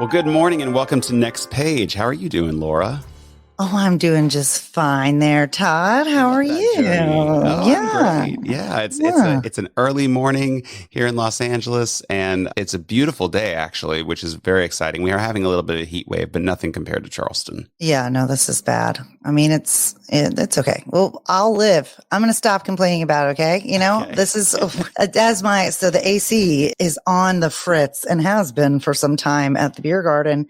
Well, good morning and welcome to Next Page. How are you doing, Laura? Oh, I'm doing just fine there, Todd. How are That you? journey. Oh, I'm Yeah. great. Yeah, Yeah. it's an early morning here in Los Angeles, and it's a beautiful day actually, which is very exciting. We are having a little bit of a heat wave, but nothing compared to Charleston. Yeah, no, this is bad. I mean, it's okay. Well, I'll live. I'm going to stop complaining about it, okay? Okay. This is so the AC is on the fritz and has been for some time at the beer garden.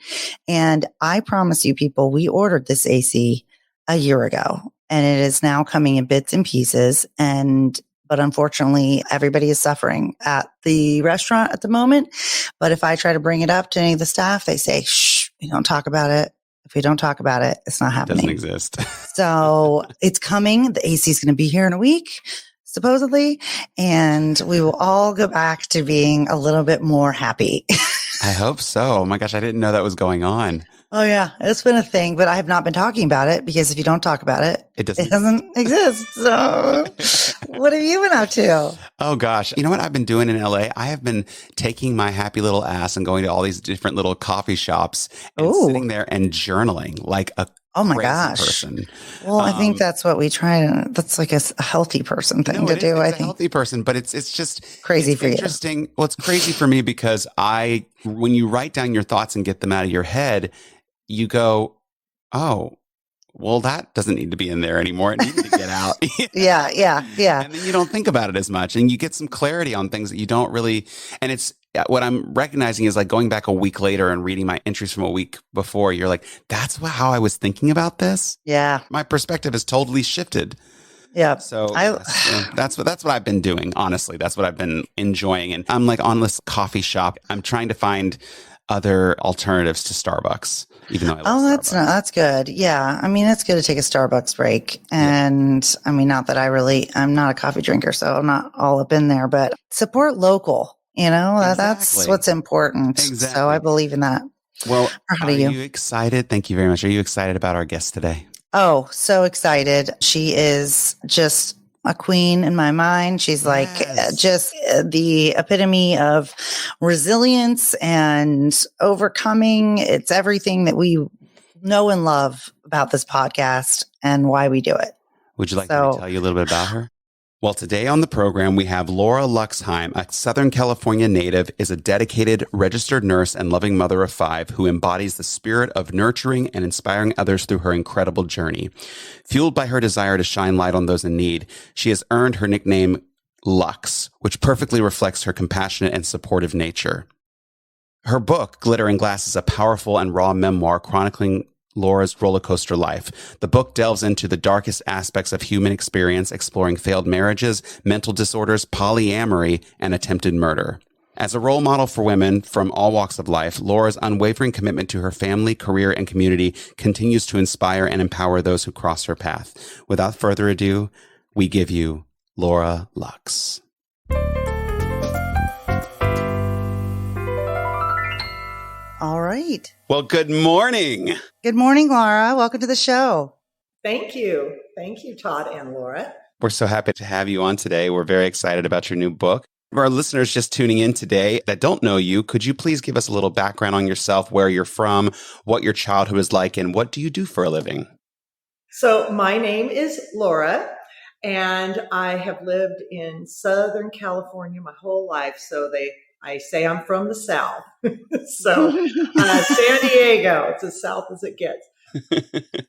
And I promise you people, we ordered this AC a year ago and it is now coming in bits and pieces. But unfortunately, everybody is suffering at the restaurant at the moment. But if I try to bring it up to any of the staff, they say, shh, we don't talk about it. If we don't talk about it, it's not It doesn't happening. exist. So it's coming. The AC is going to be here in a week, supposedly, and we will all go back to being a little bit more happy. I hope so. Oh my gosh, I didn't know that was going on. Oh yeah, it's been a thing, but I have not been talking about it because if you don't talk about it, It it doesn't exist. So what have you been up to? Oh gosh. You know what I've been doing in LA? I have been taking my happy little ass and going to all these different little coffee shops and sitting there and journaling like a Oh my crazy gosh. person. Well, I think that's what we try to, that's like a healthy person thing to do. I It's a think healthy person, but it's just crazy it's for you. interesting. Well, it's crazy for me because when you write down your thoughts and get them out of your head, you go, oh, well, that doesn't need to be in there anymore. It needs to get out. Yeah. And then you don't think about it as much and you get some clarity on things that you don't really, and it's what I'm recognizing is like going back a week later and reading my entries from a week before, you're like, that's how I was thinking about this. Yeah. My perspective has totally shifted. Yeah. So that's what I've been doing. Honestly, that's what I've been enjoying. And I'm like on this coffee shop. I'm trying to find other alternatives to Starbucks, even though I love Starbucks. That's good. Yeah. I mean, it's good to take a Starbucks break. And I mean, not that I'm not a coffee drinker, so I'm not all up in there, but support local, that's what's important. Exactly. So I believe in that. Well, are you excited? Thank you very much. Are you excited about our guest today? Oh, so excited. She is just a queen in my mind. She's like just the epitome of resilience and overcoming. It's everything that we know and love about this podcast and why we do it. Would you like me to tell you a little bit about her? Well, today on the program, we have Laura Luxheim, a Southern California native, is a dedicated registered nurse and loving mother of 5 who embodies the spirit of nurturing and inspiring others through her incredible journey. Fueled by her desire to shine light on those in need, she has earned her nickname Lux, which perfectly reflects her compassionate and supportive nature. Her book, Glitter and Glass, is a powerful and raw memoir chronicling Laura's roller coaster life. The book delves into the darkest aspects of human experience, exploring failed marriages, mental disorders, polyamory, and attempted murder. As a role model for women from all walks of life, Laura's unwavering commitment to her family, career, and community continues to inspire and empower those who cross her path. Without further ado, we give you Laura Lux. All right. Well, good morning. Good morning, Laura. Welcome to the show. Thank you. Thank you, Todd and Laura. We're so happy to have you on today. We're very excited about your new book. For our listeners just tuning in today that don't know you, could you please give us a little background on yourself, where you're from, what your childhood was like, and what do you do for a living? So my name is Laura, and I have lived in Southern California my whole life. I say I'm from the South. So San Diego, it's as South as it gets.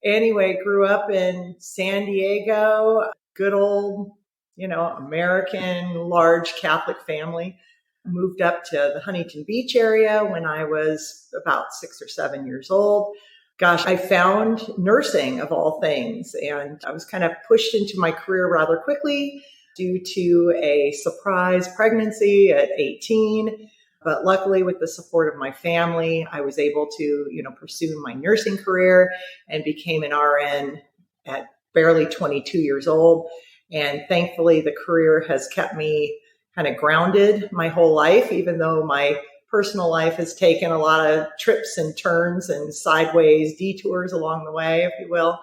Anyway, grew up in San Diego, good old, American, large Catholic family. Moved up to the Huntington Beach area when I was about 6 or 7 years old. Gosh, I found nursing of all things, and I was kind of pushed into my career rather quickly due to a surprise pregnancy at 18. But luckily, with the support of my family, I was able to, pursue my nursing career and became an RN at barely 22 years old. And thankfully, the career has kept me kind of grounded my whole life, even though my personal life has taken a lot of trips and turns and sideways detours along the way, if you will.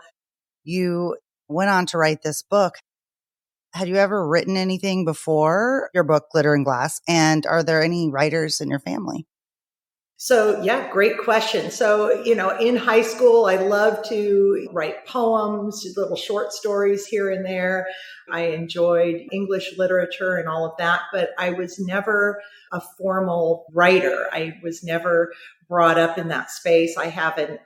You went on to write this book. Had you ever written anything before your book, Glitter and Glass? And are there any writers in your family? So, yeah, great question. So, in high school, I loved to write poems, little short stories here and there. I enjoyed English literature and all of that, but I was never a formal writer. I was never brought up in that space. I have an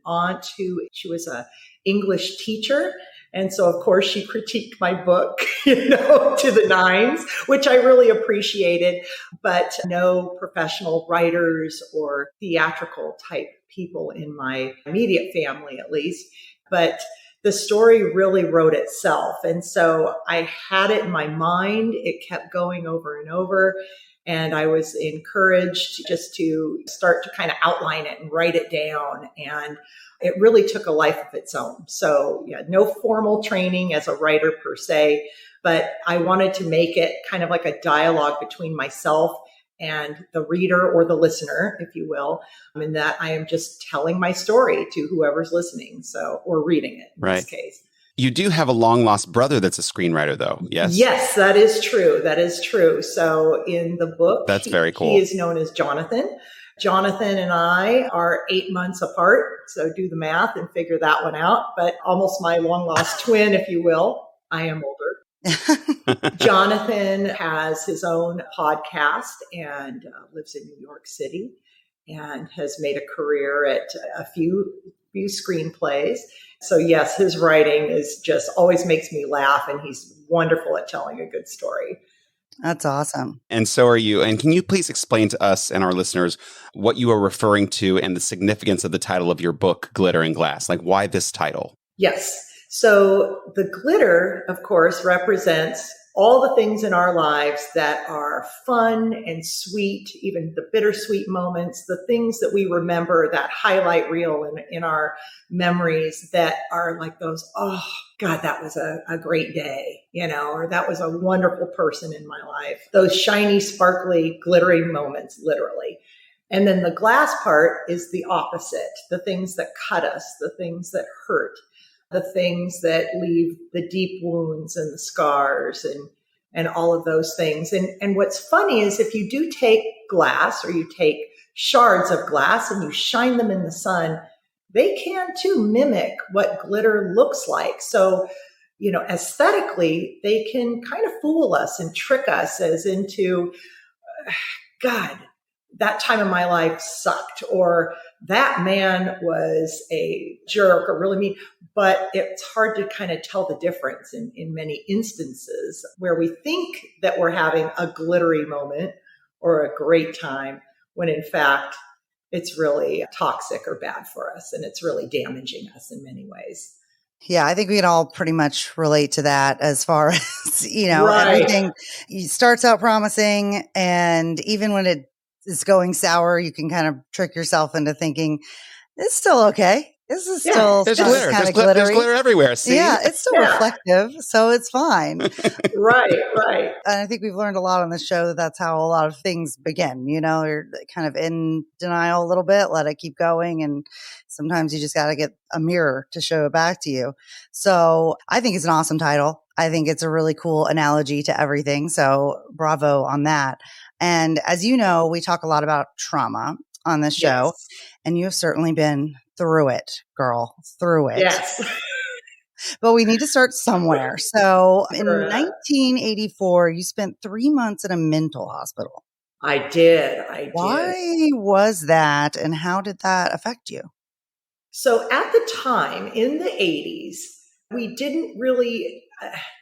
aunt she was a English teacher. And so, of course, she critiqued my book, to the nines, which I really appreciated, but no professional writers or theatrical type people in my immediate family, at least. But the story really wrote itself. And so I had it in my mind. It kept going over and over. And I was encouraged just to start to kind of outline it and write it down. And it really took a life of its own. So, yeah, no formal training as a writer per se, but I wanted to make it kind of like a dialogue between myself and the reader or the listener, if you will, in that I am just telling my story to whoever's listening, or reading it in this case. You do have a long lost brother that's a screenwriter, though. Yes. Yes, that is true. That is true. So in the book, that's very cool. He is known as Jonathan. Jonathan and I are 8 months apart. So do the math and figure that one out. But almost my long lost twin, if you will. I am older. Jonathan has his own podcast and lives in New York City and has made a career at a few screenplays. So yes, his writing is just always makes me laugh, and he's wonderful at telling a good story. That's awesome. And so are you. And can you please explain to us and our listeners what you are referring to and the significance of the title of your book, Glitter and Glass? Like, why this title? Yes. So the glitter, of course, represents all the things in our lives that are fun and sweet, even the bittersweet moments, the things that we remember, that highlight reel in our memories that are like those, oh, God, that was a great day, or that was a wonderful person in my life. Those shiny, sparkly, glittering moments, literally. And then the glass part is the opposite, the things that cut us, the things that hurt, the things that leave the deep wounds and the scars and all of those things. And what's funny is if you do take glass or you take shards of glass and you shine them in the sun, they can too mimic what glitter looks like. So, aesthetically, they can kind of fool us and trick us as into, God, that time in my life sucked, or that man was a jerk or really mean. But it's hard to kind of tell the difference in many instances where we think that we're having a glittery moment or a great time, when in fact, it's really toxic or bad for us, and it's really damaging us in many ways. Yeah, I think we can all pretty much relate to that as far as, Right. Everything starts out promising, and even when it is going sour, you can kind of trick yourself into thinking it's still okay. This is still there's glitter. Kind of There's glittery. glitter everywhere. See? Yeah, it's still reflective, so it's fine. Right. And I think we've learned a lot on this show that that's how a lot of things begin. You're kind of in denial a little bit, let it keep going. And sometimes you just got to get a mirror to show it back to you. So I think it's an awesome title. I think it's a really cool analogy to everything. So bravo on that. And as you know, we talk a lot about trauma on this show, and you have certainly been through it, girl, through it. Yes. But we need to start somewhere. So in 1984, you spent 3 months in a mental hospital. I did. Why was that, and how did that affect you? So at the time in the 80s, we didn't really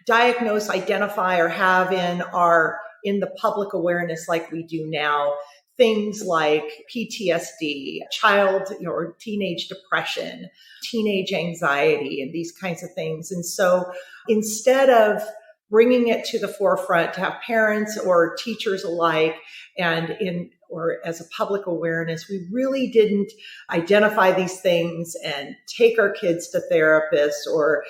diagnose, identify, or have in the public awareness like we do now things like PTSD, child or teenage depression, teenage anxiety, and these kinds of things. And so instead of bringing it to the forefront to have parents or teachers alike or as a public awareness, we really didn't identify these things and take our kids to therapists or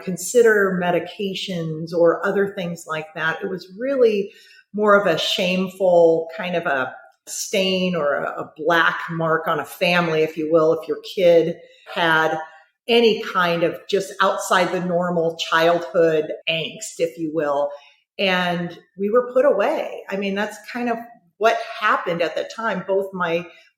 consider medications or other things like that. It was really more of a shameful kind of a stain or a black mark on a family, if you will, if your kid had any kind of just outside the normal childhood angst, if you will. And we were put away. I mean, that's kind of what happened at the time, both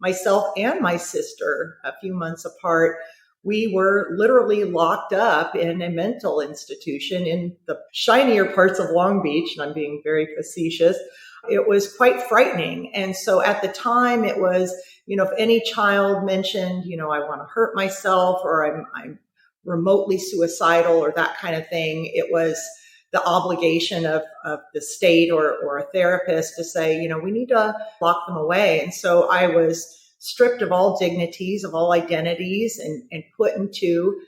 myself and my sister, a few months apart, we were literally locked up in a mental institution in the shinier parts of Long Beach. And I'm being very facetious. It was quite frightening. And so at the time it was, if any child mentioned, I want to hurt myself, or I'm remotely suicidal, or that kind of thing, it was the obligation of the state or a therapist to say, we need to lock them away. And so I was stripped of all dignities, of all identities, and put into,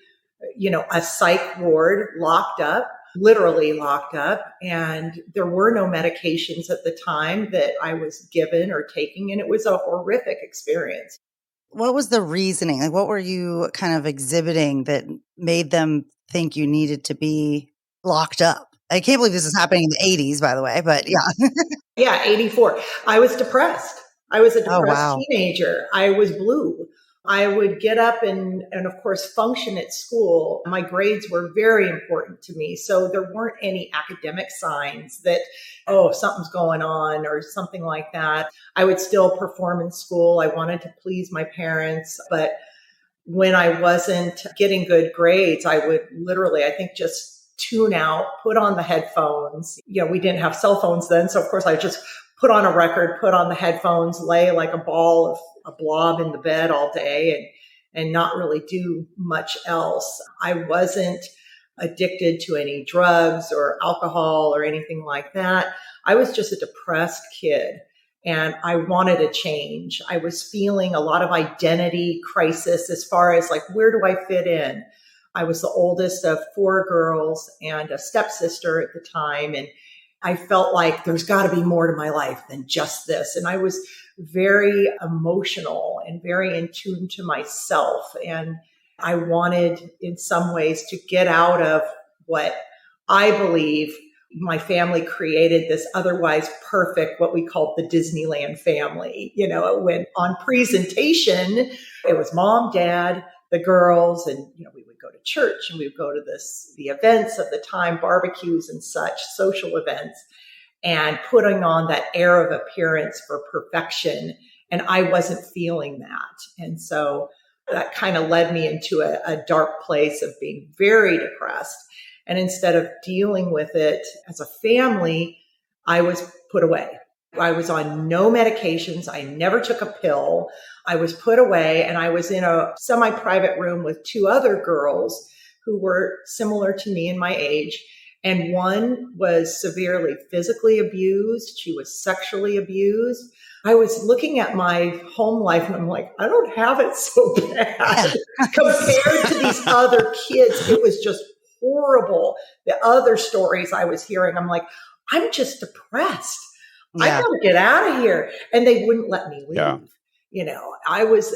a psych ward, locked up, literally locked up. And there were no medications at the time that I was given or taking. And it was a horrific experience. What was the reasoning? Like, what were you kind of exhibiting that made them think you needed to be locked up? I can't believe this is happening in the 80s, by the way, but yeah. Yeah, 84. I was depressed. I was a depressed wow. teenager. I was blue. I would get up and of course function at school. My grades were very important to me. So there weren't any academic signs that, something's going on or something like that. I would still perform in school. I wanted to please my parents, but when I wasn't getting good grades, I would literally, I think, just tune out, put on the headphones. We didn't have cell phones then. So of course I just put on a record, put on the headphones, lay like a blob in the bed all day and not really do much else. I wasn't addicted to any drugs or alcohol or anything like that. I was just a depressed kid and I wanted a change. I was feeling a lot of identity crisis as far as like, where do I fit in? I was the oldest of 4 girls and a stepsister at the time. And I felt like there's got to be more to my life than just this. And I was very emotional and very in tune to myself. And I wanted in some ways to get out of what I believe my family created, this otherwise perfect, what we called the Disneyland family. When on presentation, it was mom, dad, the girls, and, we would go to church and we would go to the events of the time, barbecues and such, social events, and putting on that air of appearance for perfection. And I wasn't feeling that. And so that kind of led me into a dark place of being very depressed. And instead of dealing with it as a family, I was put away. I was on no medications. I never took a pill. I was put away and I was in a semi-private room with 2 other girls who were similar to me in my age. And one was severely physically abused. She was sexually abused. I was looking at my home life and I'm like, I don't have it so bad compared to these other kids. It was just horrible. The other stories I was hearing, I'm like, I'm just depressed. I gotta get out of here. And they wouldn't let me leave. Yeah. I was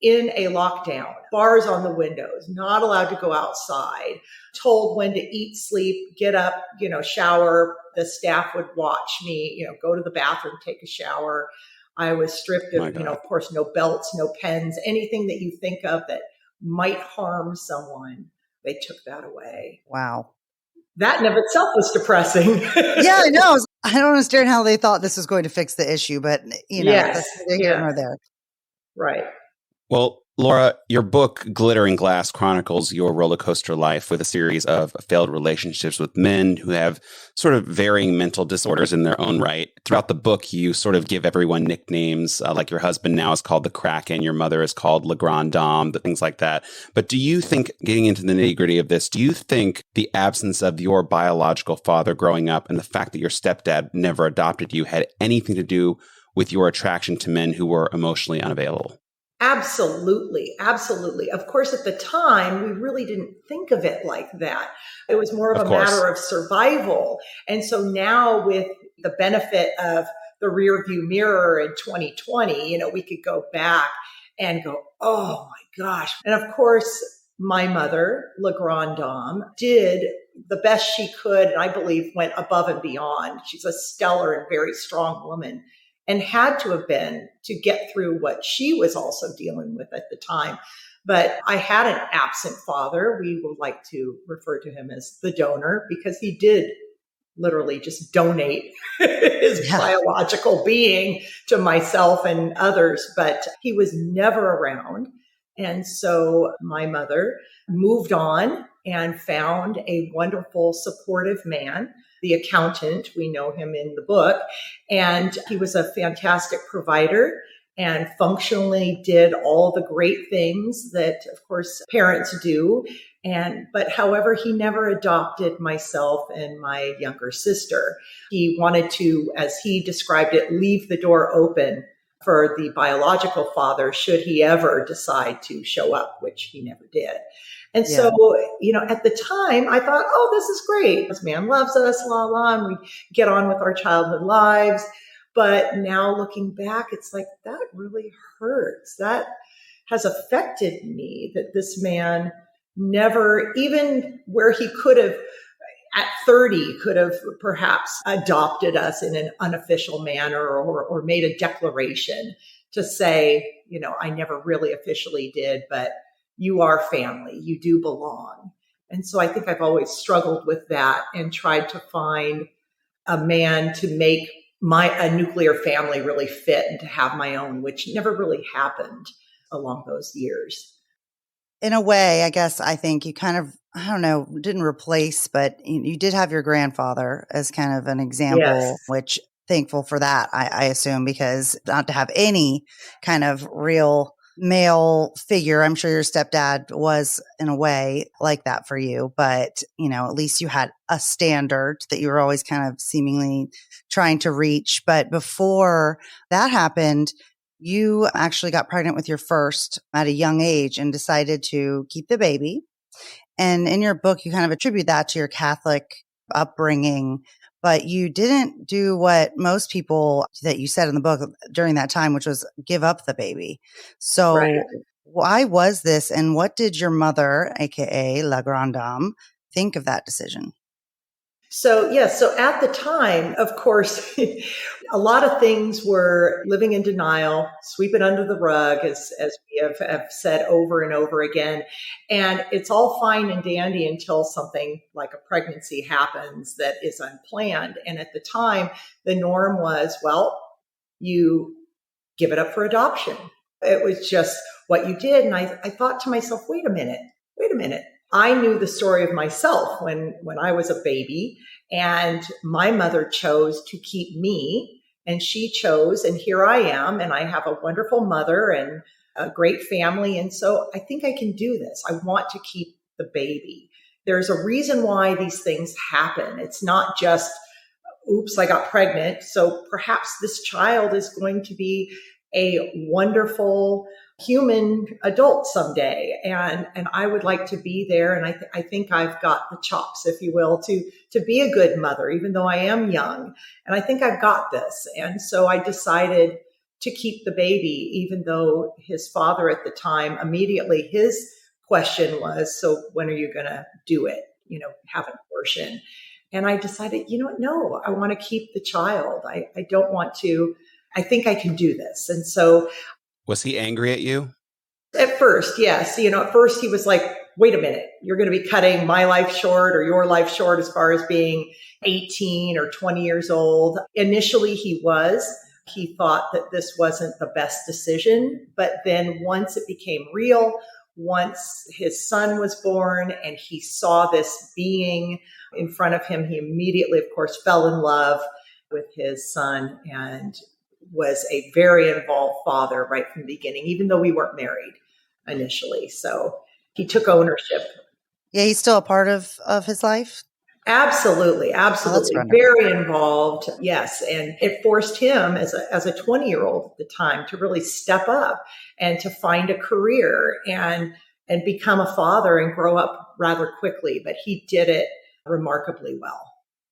in a lockdown, bars on the windows, not allowed to go outside, told when to eat, sleep, get up, shower. The staff would watch me, go to the bathroom, take a shower. I was stripped of, of course, no belts, no pens, anything that you think of that might harm someone. They took that away. Wow. That in of itself was depressing. Yeah, I know. I don't understand how they thought this was going to fix the issue, but yes. That's neither here nor there. Right. Well, Laura, your book, Glittering Glass, chronicles your roller coaster life with a series of failed relationships with men who have sort of varying mental disorders in their own right. Throughout the book, you sort of give everyone nicknames, like your husband now is called the Kraken, your mother is called Le Grand Dame, things like that. But do you think, getting into the nitty-gritty of this, do you think the absence of your biological father growing up and the fact that your stepdad never adopted you had anything to do with your attraction to men who were emotionally unavailable? Absolutely. Absolutely. Of course, at the time, we really didn't think of it like that. It was more of a matter of survival. And so now with the benefit of the rear view mirror in 2020, we could go back and go, oh my gosh. And of course, my mother, La Grande Dame, did the best she could, and I believe went above and beyond. She's a stellar and very strong woman, and had to have been to get through what she was also dealing with at the time. But I had an absent father. We would like to refer to him as the donor because he did literally just donate his biological being to myself and others, but he was never around. And so my mother moved on and found a wonderful, supportive man, the accountant. We know him in the book. And he was a fantastic provider and functionally did all the great things that, of course, parents do. But however, he never adopted myself and my younger sister. He wanted to, as he described it, leave the door open for the biological father should he ever decide to show up, which he never did. And so, at the time I thought, oh, this is great. This man loves us, la, la, and we get on with our childhood lives. But now looking back, it's like, that really hurts. That has affected me, that this man never, even where he could have, at 30, could have perhaps adopted us in an unofficial manner or made a declaration to say, I never really officially did, but you are family, you do belong. And so I think I've always struggled with that and tried to find a man to make a nuclear family really fit and to have my own, which never really happened along those years. In a way, I guess I think you kind of, I don't know, didn't replace, but you did have your grandfather as kind of an example, which thankful for that, I assume, because not to have any kind of real male figure, I'm sure your stepdad was in a way like that for you, but at least you had a standard that you were always kind of seemingly trying to reach. But before that happened, you actually got pregnant with your first at a young age and decided to keep the baby. And in your book, you kind of attribute that to your Catholic upbringing, but you didn't do what most people that you said in the book during that time, which was give up the baby. So why was this? And what did your mother, AKA La Grande Dame, think of that decision? So at the time, of course, a lot of things were living in denial, sweep it under the rug, as we have said over and over again. And it's all fine and dandy until something like a pregnancy happens that is unplanned. And at the time, the norm was, well, you give it up for adoption. It was just what you did. And I thought to myself, wait a minute. I knew the story of myself when I was a baby, and my mother chose to keep me, and she chose, and here I am, and I have a wonderful mother and a great family. And so I think I can do this. I want to keep the baby. There's a reason why these things happen. It's not just, oops, I got pregnant. So perhaps this child is going to be a wonderful human adult someday. And I would like to be there. And I think I've got the chops, if you will, to be a good mother, even though I am young. And I think I've got this. And so I decided to keep the baby, even though his father at the time, immediately his question was, so when are you going to do it? Have an abortion. And I decided, no, I want to keep the child. I don't want to. I think I can do this. And so. Was he angry at you? At first, yes. At first he was like, wait a minute, you're going to be cutting my life short or your life short as far as being 18 or 20 years old. Initially he thought that this wasn't the best decision. But then once it became real, once his son was born and he saw this being in front of him, he immediately, of course, fell in love with his son and was a very involved father right from the beginning, even though we weren't married initially. So he took ownership. Yeah, he's still a part of his life? Absolutely. Very involved. Yes. And it forced him as a 20-year-old at the time to really step up and to find a career and become a father and grow up rather quickly. But he did it remarkably well.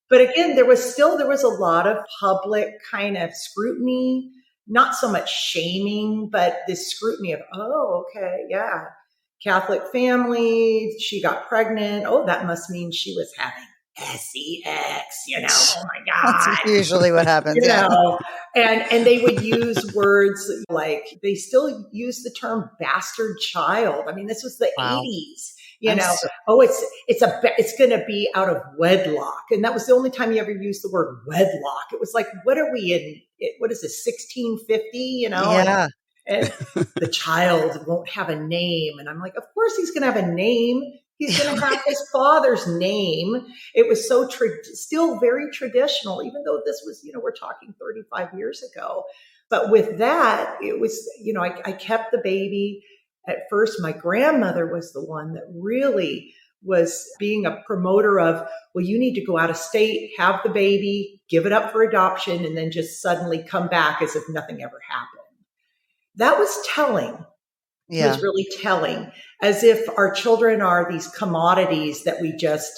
But again, there was a lot of public kind of scrutiny, not so much shaming, but this scrutiny of, oh, okay, yeah, Catholic family, she got pregnant. Oh, that must mean she was having sex, oh my God. That's usually what happens. And they would use words like, they still use the term bastard child. I mean, this was the 80s. You know, it's going to be out of wedlock. And that was the only time you ever used the word wedlock. It was like, what are we in? What is this, 1650? You know? Yeah. And the child won't have a name. And I'm like, of course he's going to have a name. He's going to have his father's name. It was so still very traditional, even though this was, we're talking 35 years ago. But with that, it was, I kept the baby. At first, my grandmother was the one that really was being a promoter of, well, you need to go out of state, have the baby, give it up for adoption, and then just suddenly come back as if nothing ever happened. That was telling. Yeah. It was really telling, as if our children are these commodities that we just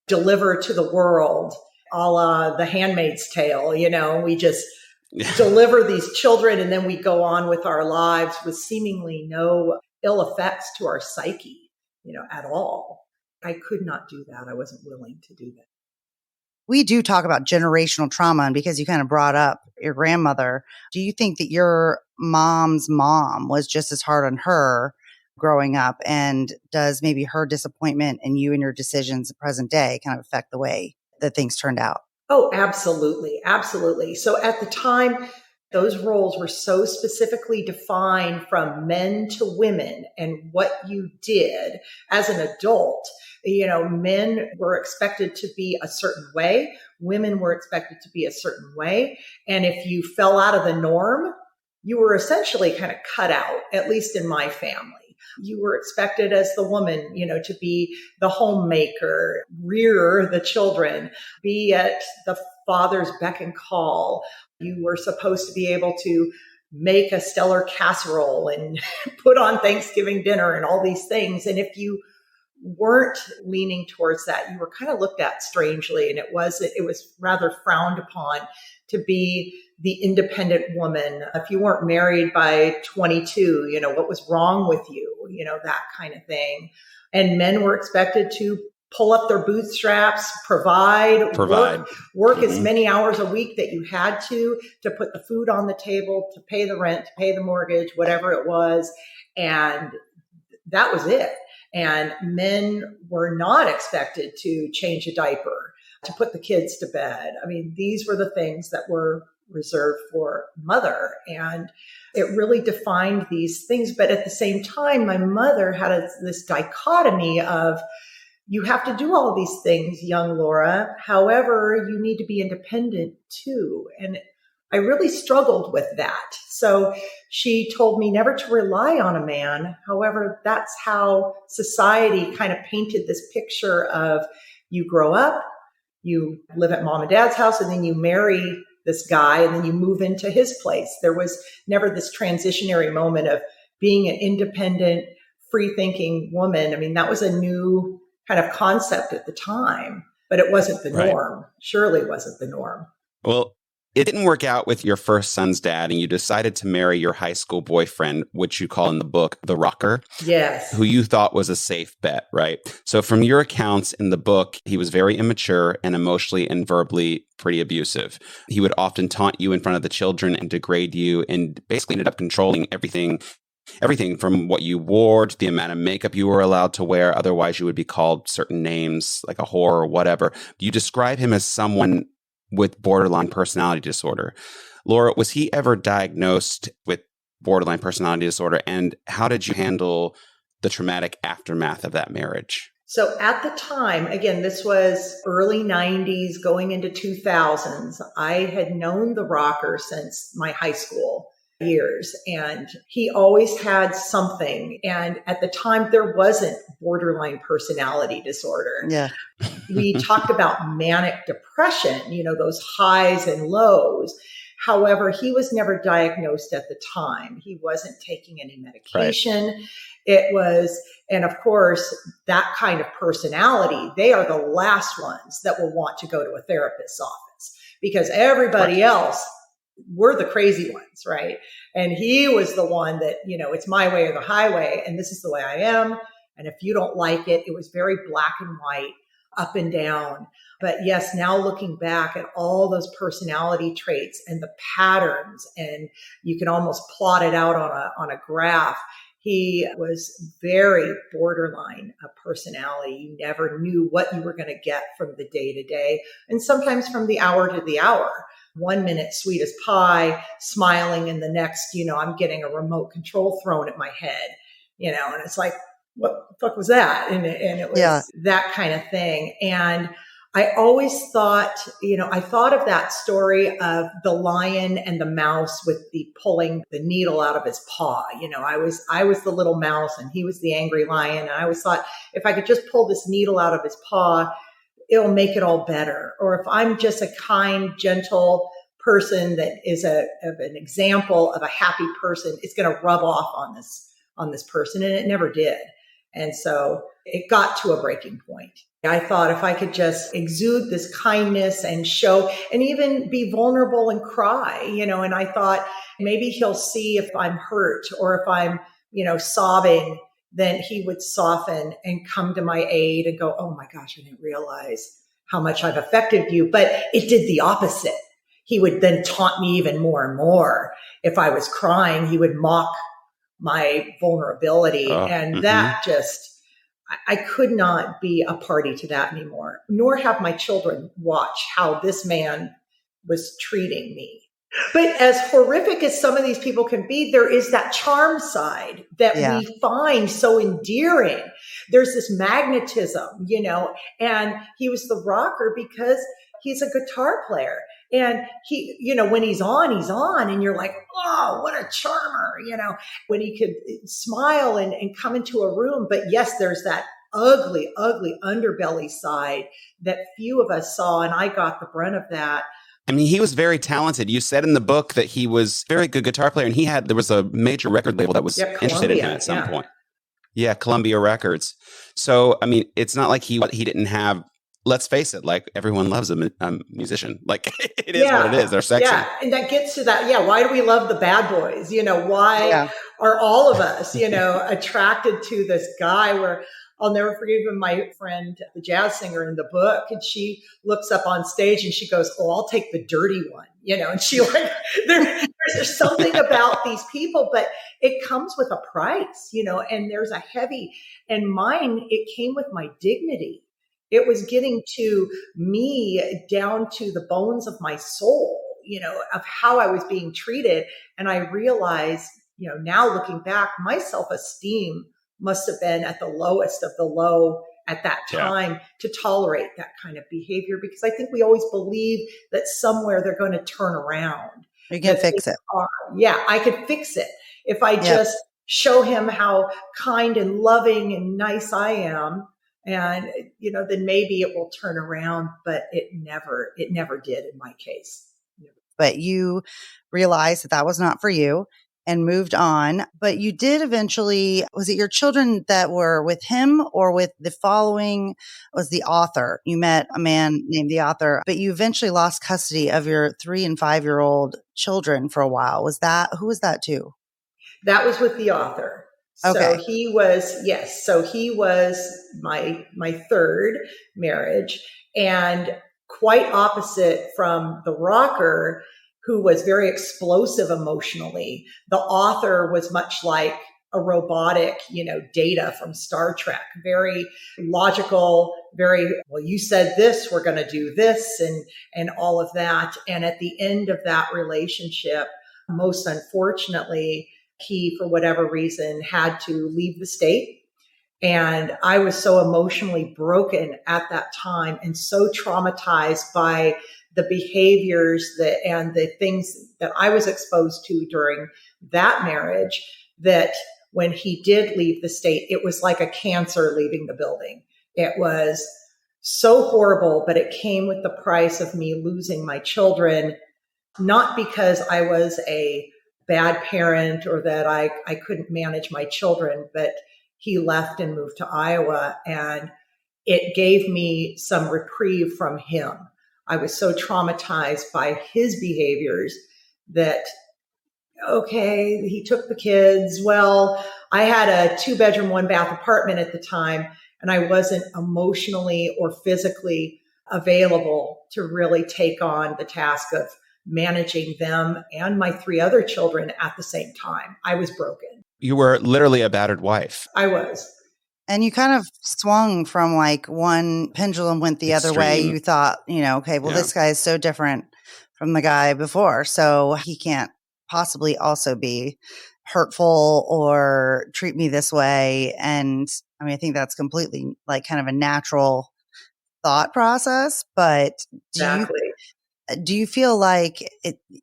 deliver to the world, a la The Handmaid's Tale. We just deliver these children and then we go on with our lives with seemingly no ill effects to our psyche, at all. I could not do that. I wasn't willing to do that. We do talk about generational trauma, and because you kind of brought up your grandmother, do you think that your mom's mom was just as hard on her growing up? And does maybe her disappointment in you and your decisions in present day kind of affect the way that things turned out? Oh, absolutely. Absolutely. So at the time, those roles were so specifically defined from men to women and what you did as an adult. Men were expected to be a certain way. Women were expected to be a certain way. And if you fell out of the norm, you were essentially kind of cut out, at least in my family. You were expected as the woman, to be the homemaker, rear the children, be at the father's beck and call. You were supposed to be able to make a stellar casserole and put on Thanksgiving dinner and all these things. And if you weren't leaning towards that, you were kind of looked at strangely. And it was rather frowned upon to be the independent woman. If you weren't married by 22, what was wrong with you? That kind of thing. And men were expected to pull up their bootstraps, provide. Work as many hours a week that you had to put the food on the table, to pay the rent, to pay the mortgage, whatever it was. And that was it. And men were not expected to change a diaper, to put the kids to bed. I mean, these were the things that were reserved for mother. And it really defined these things. But at the same time, my mother had this dichotomy of, you have to do all these things, young Laura. However, you need to be independent too. And I really struggled with that. So she told me never to rely on a man. However, that's how society kind of painted this picture of, you grow up, you live at mom and dad's house, and then you marry this guy, and then you move into his place. There was never this transitionary moment of being an independent, free-thinking woman. I mean, that was a new kind of concept at the time, but it wasn't the norm. Surely wasn't the norm. Well, it didn't work out with your first son's dad, and you decided to marry your high school boyfriend, which you call in the book the rocker. Yes. Who you thought was a safe bet, right? So from your accounts in the book, he was very immature and emotionally and verbally pretty abusive. He would often taunt you in front of the children and degrade you, and basically ended up controlling everything from what you wore to the amount of makeup you were allowed to wear. Otherwise, you would be called certain names like a whore or whatever. You describe him as someone with borderline personality disorder. Laura, was he ever diagnosed with borderline personality disorder? And how did you handle the traumatic aftermath of that marriage? So at the time, again, this was early 90s going into 2000s. I had known the rocker since my high school years, and he always had something. And at the time, there wasn't borderline personality disorder. Yeah. We talked about manic depression, those highs and lows. However, he was never diagnosed at the time. He wasn't taking any medication. Right. It was, and of course, that kind of personality, they are the last ones that will want to go to a therapist's office, because everybody else, we're the crazy ones, right? And he was the one that, it's my way or the highway, and this is the way I am. And if you don't like it, it was very black and white, up and down. But yes, now looking back at all those personality traits and the patterns, and you can almost plot it out on a graph. He was very borderline a personality. You never knew what you were going to get from the day to day, and sometimes from the hour to the hour. 1 minute sweet as pie, smiling, and the next, I'm getting a remote control thrown at my head, and it's like, what the fuck was that? And it was that kind of thing. And I always thought, I thought of that story of the lion and the mouse with the pulling the needle out of his paw. I was the little mouse and he was the angry lion. And I always thought, if I could just pull this needle out of his paw, it'll make it all better. Or if I'm just a kind, gentle person that is of an example of a happy person, it's going to rub off on this person. And it never did. And so it got to a breaking point. I thought if I could just exude this kindness and show and even be vulnerable and cry, and I thought maybe he'll see if I'm hurt or if I'm, sobbing, then he would soften and come to my aid and go, oh my gosh, I didn't realize how much I've affected you. But it did the opposite. He would then taunt me even more and more. If I was crying, he would mock my vulnerability. And that I could not be a party to that anymore, nor have my children watch how this man was treating me. But as horrific as some of these people can be, there is that charm side that we find so endearing. There's this magnetism, and he was the rocker because he's a guitar player. And he, when he's on and you're like, oh, what a charmer, when he could smile and come into a room. But yes, there's that ugly, ugly underbelly side that few of us saw. And I got the brunt of that. I mean, he was very talented. You said in the book that he was a very good guitar player, and there was a major record label that was interested in him at some point. Yeah, Columbia Records. So, I mean, it's not like he didn't have, let's face it, like everyone loves a musician. Like it is what it is. They're sexy. Yeah, and that gets to that. Yeah, why do we love the bad boys? Why are all of us, attracted to this guy where I'll never forget even my friend, the jazz singer in the book, and she looks up on stage and she goes, oh, I'll take the dirty one, and she there's something about these people, but it comes with a price, and there's a heavy, and mine, it came with my dignity. It was getting to me down to the bones of my soul, of how I was being treated. And I realized, now looking back, my self-esteem must have been at the lowest of the low at that time to tolerate that kind of behavior, because I think we always believe that somewhere they're going to turn around. You can fix it. I could fix it if I just show him how kind and loving and nice I am. And, then maybe it will turn around, but it never did in my case. But you realized that was not for you and moved on. But you did eventually, was it your children that were with him or with the following, was the author? You met a man named the author, but you eventually lost custody of your 3 and 5-year-old children for a while. Who was that to? That was with the author. Okay. So he was my third marriage, and quite opposite from the rocker, who was very explosive emotionally. The author was much like a robotic, Data from Star Trek, very logical, very, well, you said this, we're going to do this, and all of that. And at the end of that relationship, most unfortunately, he, for whatever reason, had to leave the state. And I was so emotionally broken at that time and so traumatized by the behaviors and the things that I was exposed to during that marriage, that when he did leave the state, it was like a cancer leaving the building. It was so horrible, but it came with the price of me losing my children, not because I was a bad parent or that I couldn't manage my children, but he left and moved to Iowa, and it gave me some reprieve from him. I was so traumatized by his behaviors that, okay, he took the kids. Well, I had a 2-bedroom, 1-bath apartment at the time, and I wasn't emotionally or physically available to really take on the task of managing them and my 3 other children at the same time. I was broken. You were literally a battered wife. I was. And you kind of swung from like one pendulum went the other way. Extreme. You thought, okay, well, this guy is so different from the guy before. So he can't possibly also be hurtful or treat me this way. And I mean, I think that's completely like kind of a natural thought process. But Exactly. do you feel like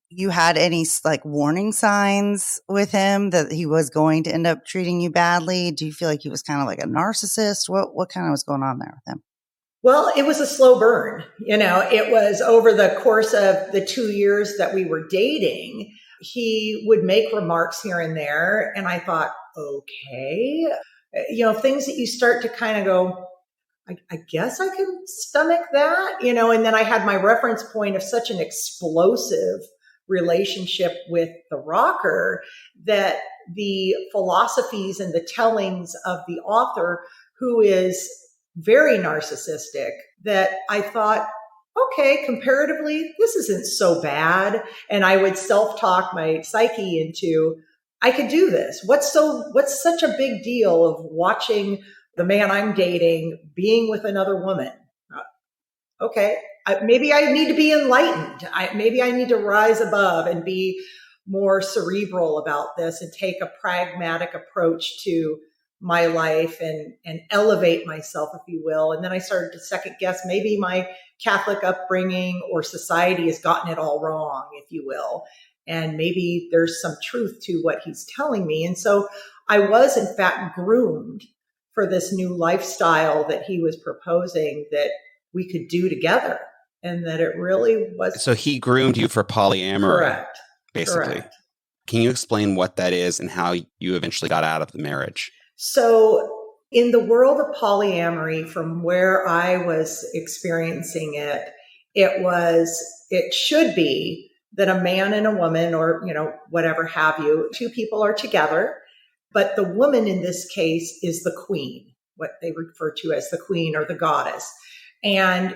you had any like warning signs with him that he was going to end up treating you badly? Do you feel like he was kind of like a narcissist? What kind of was going on there with him? Well, it was a slow burn. It was over the course of the 2 years that we were dating. He would make remarks here and there. And I thought, okay, things that you start to kind of go, I guess I can stomach that, and then I had my reference point of such an explosive relationship with the rocker that the philosophies and the tellings of the author, who is very narcissistic, that I thought, okay, comparatively, this isn't so bad. And I would self-talk my psyche into, I could do this. What's such a big deal of watching the man I'm dating being with another woman? Okay, maybe I need to be enlightened. Maybe I need to rise above and be more cerebral about this and take a pragmatic approach to my life and elevate myself, if you will. And then I started to second guess maybe my Catholic upbringing or society has gotten it all wrong, if you will. And maybe there's some truth to what he's telling me. And so I was, in fact, groomed for this new lifestyle that he was proposing that we could do together, and that it really was. So he groomed you for polyamory. Correct. Basically. Correct. Can you explain what that is and how you eventually got out of the marriage? So in the world of polyamory, from where I was experiencing it, it should be that a man and a woman, or, whatever have you, two people are together. But the woman in this case is the queen, what they refer to as the queen or the goddess. And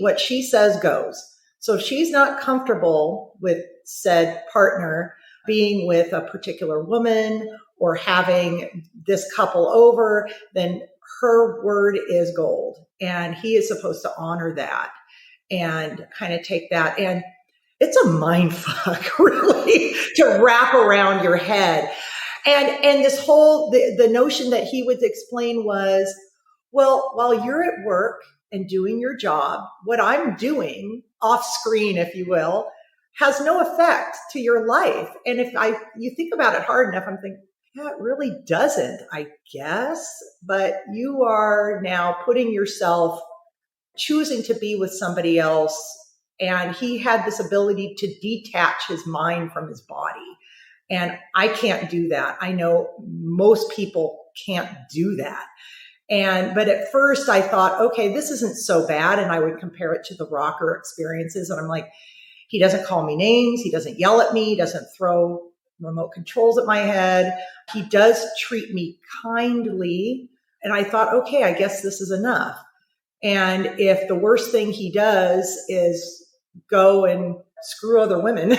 what she says goes. So if she's not comfortable with said partner being with a particular woman or having this couple over, then her word is gold. And he is supposed to honor that and kind of take that. And it's a mind fuck, really, to wrap around your head. And this whole, the notion that he would explain was, well, while you're at work and doing your job, what I'm doing off screen, if you will, has no effect to your life. And if you think about it hard enough, I'm thinking, yeah, it really doesn't, I guess. But you are now putting yourself, choosing to be with somebody else. And he had this ability to detach his mind from his body. And I can't do that. I know most people can't do that. But at first I thought, okay, this isn't so bad. And I would compare it to the rocker experiences. And I'm like, he doesn't call me names. He doesn't yell at me. He doesn't throw remote controls at my head. He does treat me kindly. And I thought, okay, I guess this is enough. And if the worst thing he does is go and screw other women,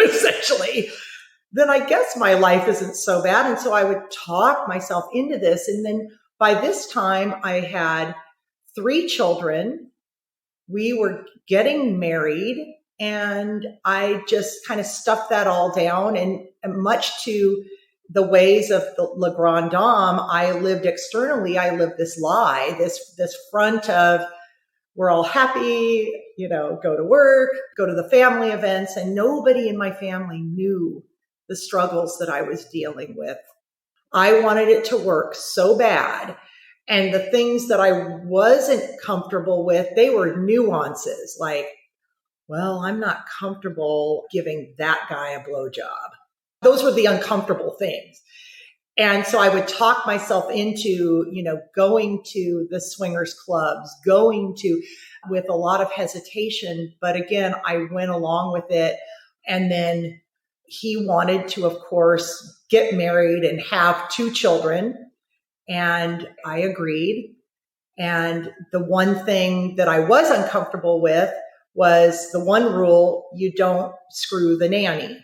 essentially, then I guess my life isn't so bad. And so I would talk myself into this. And then by this time, I had 3 children. We were getting married, and I just kind of stuffed that all down. And much to the ways of the Le Grand Dame, I lived externally. I lived this lie, this front of we're all happy, go to work, go to the family events. And nobody in my family knew the struggles that I was dealing with. I wanted it to work so bad. And the things that I wasn't comfortable with, they were nuances like, well, I'm not comfortable giving that guy a blowjob. Those were the uncomfortable things. And so I would talk myself into, going to the swingers clubs, with a lot of hesitation. But again, I went along with it. And then he wanted to, of course, get married and have 2 children. And I agreed. And the one thing that I was uncomfortable with was the one rule, you don't screw the nanny.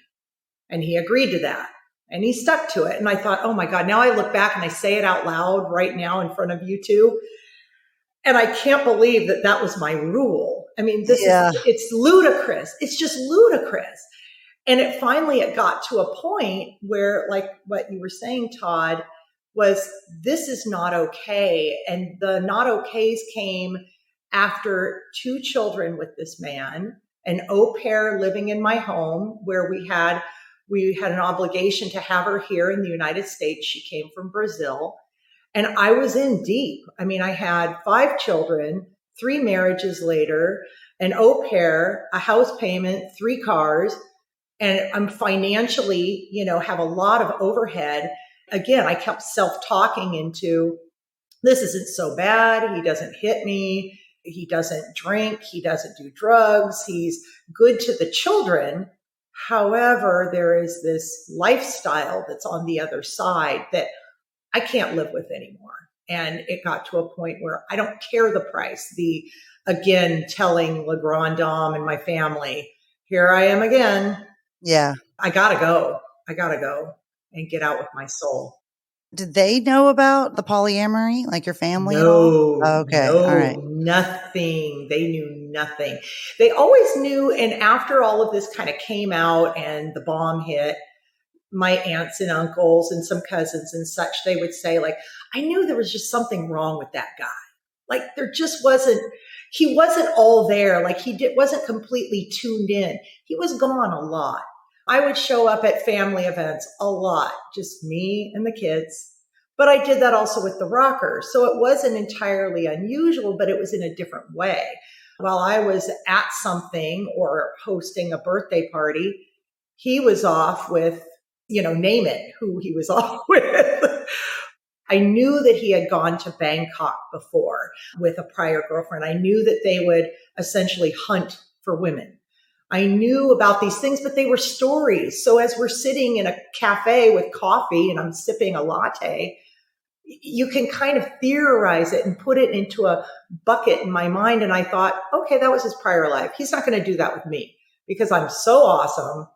And he agreed to that. And he stuck to it. And I thought, oh my God, now I look back and I say it out loud right now in front of you two. And I can't believe that that was my rule. I mean, it's ludicrous. It's just ludicrous. And it got to a point where, like what you were saying, Todd, was this is not okay. And the not okays came after 2 children with this man, an au pair living in my home where we had an obligation to have her here in the United States. She came from Brazil. And I was in deep. I mean, I had 5 children, 3 marriages later, an au pair, a house payment, 3 cars, and I'm financially, have a lot of overhead. Again, I kept self-talking into, this isn't so bad. He doesn't hit me. He doesn't drink. He doesn't do drugs. He's good to the children. However, there is this lifestyle that's on the other side that I can't live with anymore. And it got to a point where I don't care the price. Again, telling Le Grand Dame and my family, here I am again. Yeah. I gotta go and get out with my soul. Did they know about the polyamory, like your family? No. Okay. No, all right. Nothing. They knew nothing. They always knew. And after all of this kind of came out and the bomb hit, my aunts and uncles and some cousins and such, they would say, like, I knew there was just something wrong with that guy. Like there just he wasn't all there. Like wasn't completely tuned in. He was gone a lot. I would show up at family events a lot, just me and the kids. But I did that also with the rockers. So it wasn't entirely unusual, but it was in a different way. While I was at something or hosting a birthday party, he was off with, name it, who he was off with. I knew that he had gone to Bangkok before with a prior girlfriend. I knew that they would essentially hunt for women. I knew about these things, but they were stories. So as we're sitting in a cafe with coffee and I'm sipping a latte, you can kind of theorize it and put it into a bucket in my mind. And I thought, okay, that was his prior life. He's not going to do that with me because I'm so awesome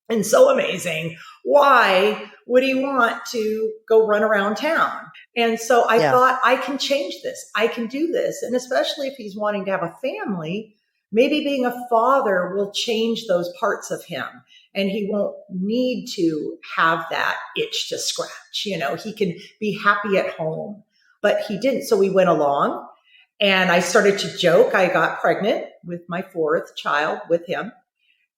and so amazing. Why would he want to go run around town? And so I thought, I can change this. I can do this. And especially if he's wanting to have a family, maybe being a father will change those parts of him. And he won't need to have that itch to scratch. He can be happy at home. But he didn't. So we went along and I started to joke. I got pregnant with my 4th child with him.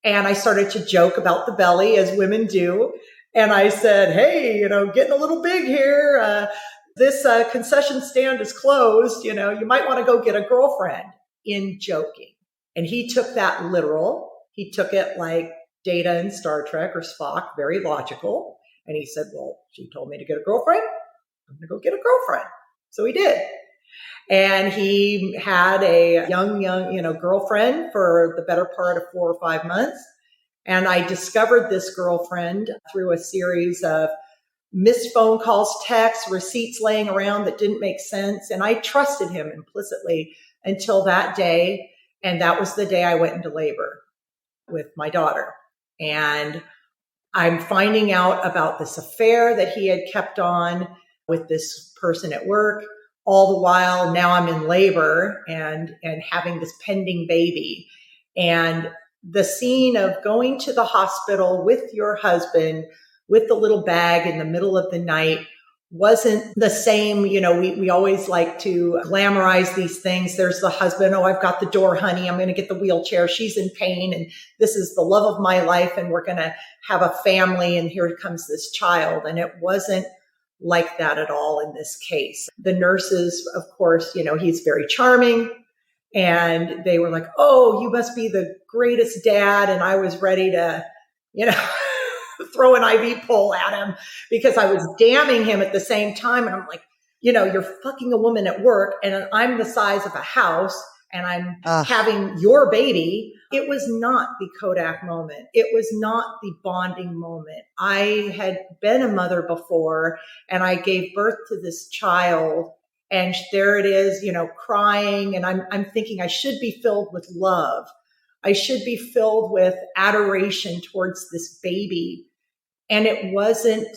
And I started to joke about the belly as women do. And I said, hey, getting a little big here. This concession stand is closed. You might want to go get a girlfriend, in joking. And he took that literal. He took it like Data in Star Trek or Spock, very logical. And he said, well, she told me to get a girlfriend. I'm going to go get a girlfriend. So he did. And he had a young, girlfriend for the better part of 4 or 5 months. And I discovered this girlfriend through a series of missed phone calls, texts, receipts laying around that didn't make sense. And I trusted him implicitly until that day. And that was the day I went into labor with my daughter. And I'm finding out about this affair that he had kept on with this person at work. All the while, now I'm in labor and having this pending baby. And the scene of going to the hospital with your husband with the little bag in the middle of the night wasn't the same. We always like to glamorize these things. There's the husband. Oh, I've got the door, honey. I'm going to get the wheelchair. She's in pain. And this is the love of my life. And we're going to have a family. And here comes this child. And it wasn't like that at all in this case. The nurses, of course, he's very charming. And they were like, oh, you must be the greatest dad. And I was ready to, throw an IV pole at him because I was damning him at the same time. And I'm like, you're fucking a woman at work and I'm the size of a house and I'm having your baby. It was not the Kodak moment. It was not the bonding moment. I had been a mother before and I gave birth to this child and there it is, crying. And I'm thinking I should be filled with love. I should be filled with adoration towards this baby. And it wasn't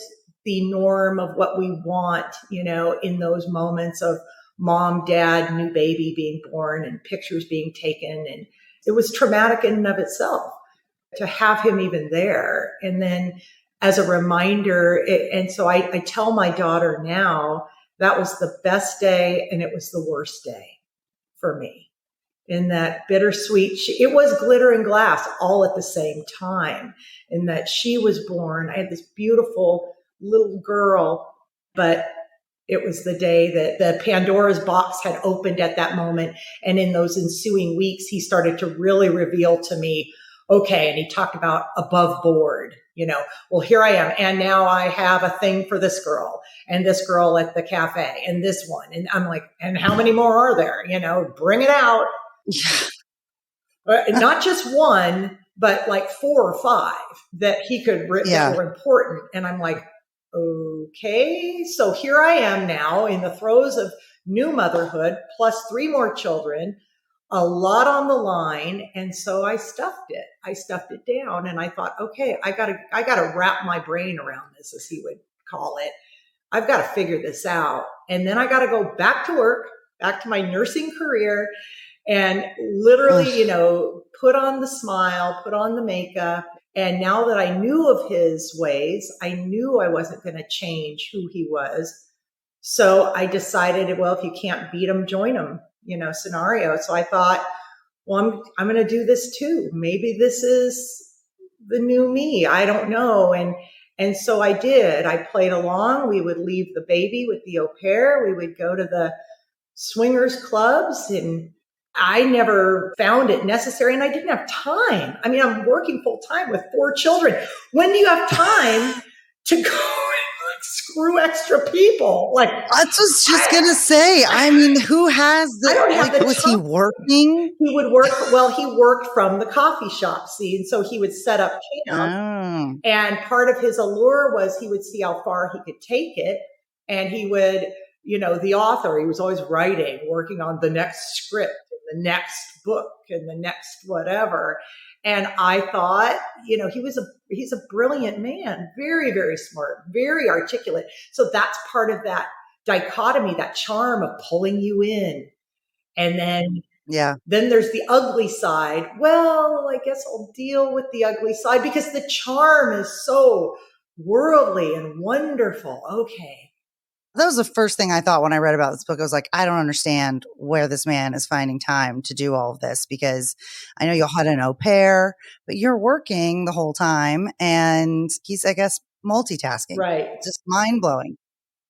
the norm of what we want, in those moments of mom, dad, new baby being born and pictures being taken. And it was traumatic in and of itself to have him even there. And then as a reminder, and so I tell my daughter now, that was the best day and it was the worst day for me. In that bittersweet, it was glitter and glass all at the same time. In that she was born, I had this beautiful little girl, but it was the day that the Pandora's box had opened at that moment. And in those ensuing weeks, he started to really reveal to me, okay. And he talked about above board, well, here I am. And now I have a thing for this girl and this girl at the cafe and this one. And I'm like, and how many more are there? Bring it out. Not just one, but like 4 or 5 that he could, that were important. And I'm like, okay, so here I am now in the throes of new motherhood, plus 3 more children, a lot on the line. And so I stuffed it. I stuffed it down and I thought, okay, I gotta wrap my brain around this, as he would call it. I've got to figure this out. And then I got to go back to work, back to my nursing career and literally, put on the smile, put on the makeup. And now that I knew of his ways, I knew I wasn't going to change who he was. So I decided, well, if you can't beat him, join him, scenario. So I thought, well, I'm going to do this too. Maybe this is the new me. I don't know. And so I did. I played along. We would leave the baby with the au pair. We would go to the swingers clubs, and I never found it necessary, and I didn't have time. I mean, I'm working full time with 4 children. When do you have time to go and screw extra people? Like, I was just going to say, I mean, who has was he working? He would work. Well, he worked from the coffee shop scene. So he would set up camp. Oh. And part of his allure was he would see how far he could take it. And he would, the author, he was always writing, working on the next script, the next book and the next whatever. And I thought, he's a brilliant man, very, very smart, very articulate. So that's part of that dichotomy, that charm of pulling you in. And then there's the ugly side. Well, I guess I'll deal with the ugly side because the charm is so worldly and wonderful. Okay. That was the first thing I thought when I read about this book. I was like, I don't understand where this man is finding time to do all of this, because I know you had an au pair, but you're working the whole time and he's, I guess, multitasking. Right. Just mind blowing.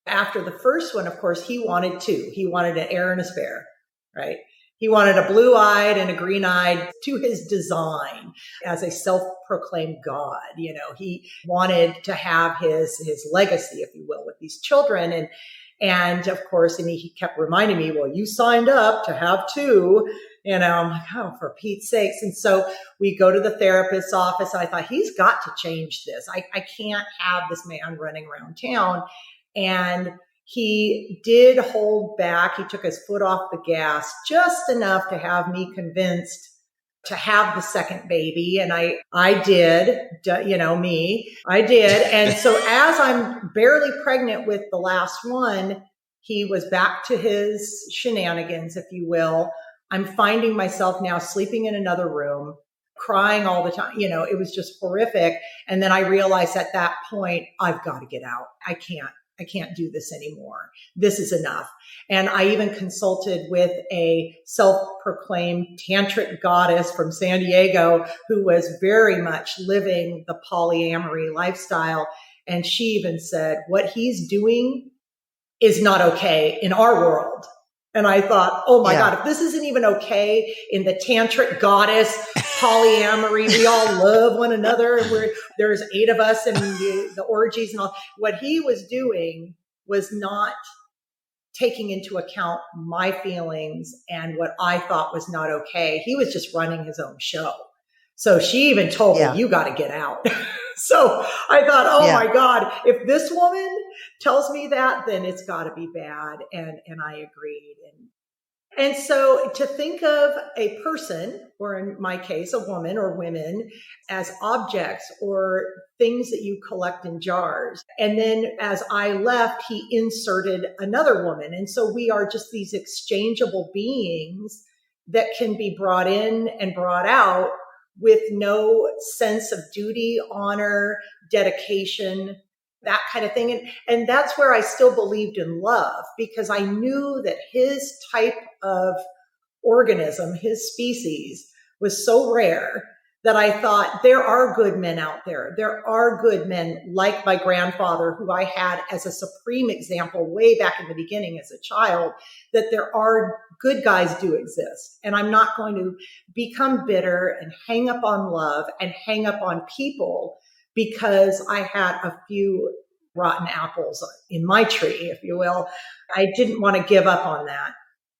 After the first one, of course, he wanted 2. He wanted an heir and a spare, right? He wanted a blue-eyed and a green-eyed to his design as a self-proclaimed god. He wanted to have his legacy, if you will, with these children. And of course, and he kept reminding me, well, you signed up to have 2. I'm like, oh, for Pete's sakes. And so we go to the therapist's office. And I thought, he's got to change this. I can't have this man running around town. And he did hold back. He took his foot off the gas just enough to have me convinced to have the second baby. And I did, I did. And so as I'm barely pregnant with the last one, he was back to his shenanigans, if you will. I'm finding myself now sleeping in another room, crying all the time. It was just horrific. And then I realized at that point, I've got to get out. I can't do this anymore. This is enough. And I even consulted with a self-proclaimed tantric goddess from San Diego who was very much living the polyamory lifestyle. And she even said, what he's doing is not okay in our world. And I thought, oh my God, if this isn't even okay in the tantric goddess polyamory, we all love one another. And there's 8 of us and the orgies and all. What he was doing was not taking into account my feelings and what I thought was not okay. He was just running his own show. So she even told me, you got to get out. So I thought, oh my God, if this woman tells me that, then it's got to be bad. And I agreed. And so to think of a person, or in my case, a woman or women, as objects or things that you collect in jars. And then as I left, he inserted another woman. And so we are just these exchangeable beings that can be brought in and brought out with no sense of duty, honor, dedication, that kind of thing. And that's where I still believed in love, because I knew that his type of organism, his species, was so rare that I thought there are good men out there. There are good men like my grandfather, who I had as a supreme example way back in the beginning as a child, that there are good guys do exist. And I'm not going to become bitter and hang up on love and hang up on people because I had a few rotten apples in my tree, if you will. I didn't want to give up on that.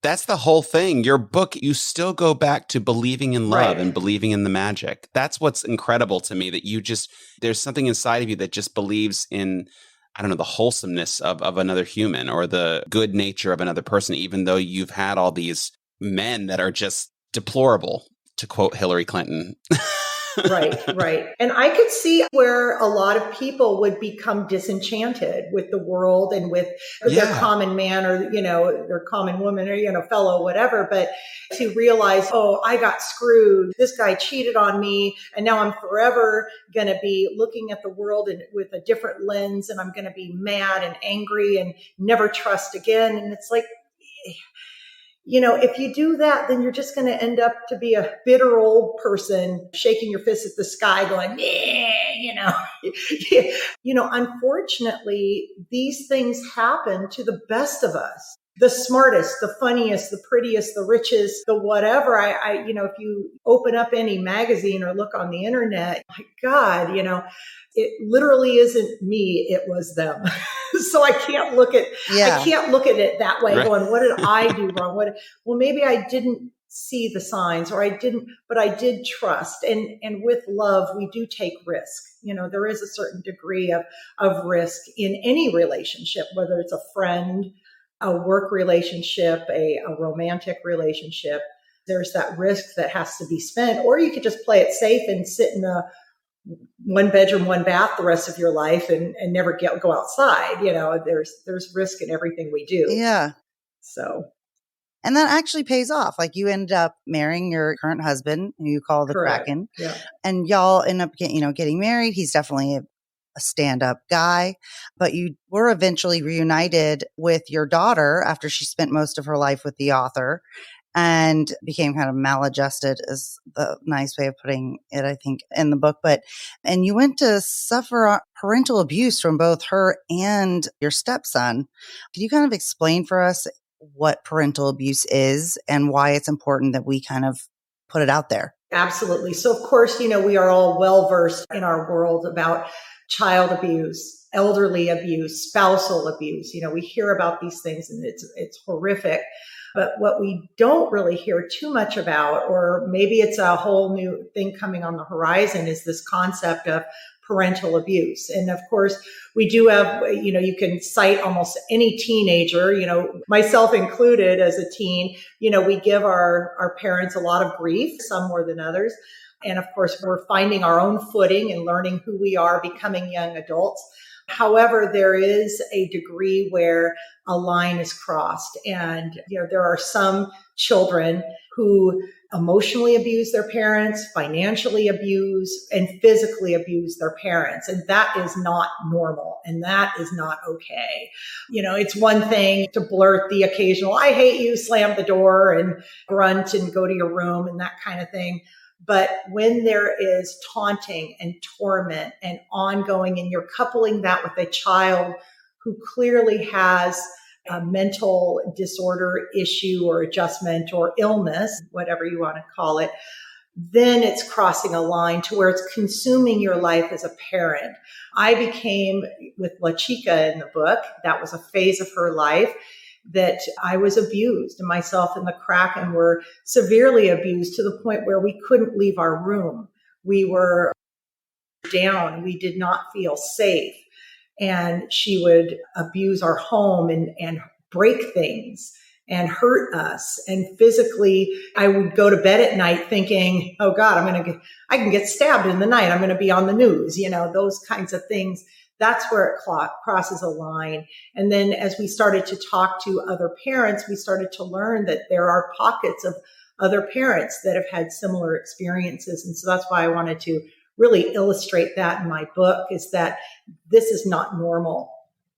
That's the whole thing. Your book, you still go back to believing in love Right. and believing in the magic. That's what's incredible to me, that you just, there's something inside of you that just believes in, I don't know, the wholesomeness of another human or the good nature of another person, even though you've had all these men that are just deplorable, to quote Hillary Clinton. Right. And I could see where a lot of people would become disenchanted with the world and with their common man or, their common woman or, fellow, whatever. But to realize, oh, I got screwed. This guy cheated on me. And now I'm forever going to be looking at the world with a different lens. And I'm going to be mad and angry and never trust again. And it's like, if you do that, then you're just going to end up to be a bitter old person shaking your fist at the sky going, unfortunately, these things happen to the best of us. The smartest, the funniest, the prettiest, the richest, the whatever. If you open up any magazine or look on the internet, my God, it literally isn't me, it was them. So I can't look at it that way, right. Going, what did I do wrong? Well, maybe I didn't see the signs, or but I did trust. And with love, we do take risk. There is a certain degree of risk in any relationship, whether it's a friend, a work relationship, a romantic relationship. There's that risk that has to be spent, or you could just play it safe and sit in a one bedroom, one bath the rest of your life and never go outside. There's risk in everything we do. Yeah. So. And that actually pays off. Like, you end up marrying your current husband, who you call the Correct. Kraken. Yeah. And y'all end up getting married. He's definitely a stand-up guy, but you were eventually reunited with your daughter after she spent most of her life with the author and became kind of maladjusted, is the nice way of putting it, I think, in the book. And you went to suffer parental abuse from both her and your stepson. Could you kind of explain for us what parental abuse is and why it's important that we kind of put it out there? Absolutely. So, of course, we are all well-versed in our world about child abuse, elderly abuse, spousal abuse. We hear about these things and it's horrific. But what we don't really hear too much about, or maybe it's a whole new thing coming on the horizon, is this concept of parental abuse. And of course, we do have, you can cite almost any teenager, myself included as a teen, we give our parents a lot of grief, some more than others. And of course, we're finding our own footing and learning who we are, becoming young adults. However, there is a degree where a line is crossed. And, there are some children who emotionally abuse their parents, financially abuse, and physically abuse their parents. And that is not normal. And that is not okay. It's one thing to blurt the occasional, I hate you, slam the door and grunt and go to your room and that kind of thing. But when there is taunting and torment and ongoing, and you're coupling that with a child who clearly has a mental disorder issue or adjustment or illness, whatever you want to call it, then it's crossing a line to where it's consuming your life as a parent. I became, with La Chica in the book, that was a phase of her life that I was abused, and myself and the Kraken were severely abused to the point where we couldn't leave our room. We were down. We did not feel safe. And she would abuse our home and break things and hurt us. And physically, I would go to bed at night thinking, oh God, I can get stabbed in the night. I'm going to be on the news, those kinds of things. That's where it crosses a line. And then as we started to talk to other parents, we started to learn that there are pockets of other parents that have had similar experiences. And so that's why I wanted to really illustrate that in my book, is that this is not normal.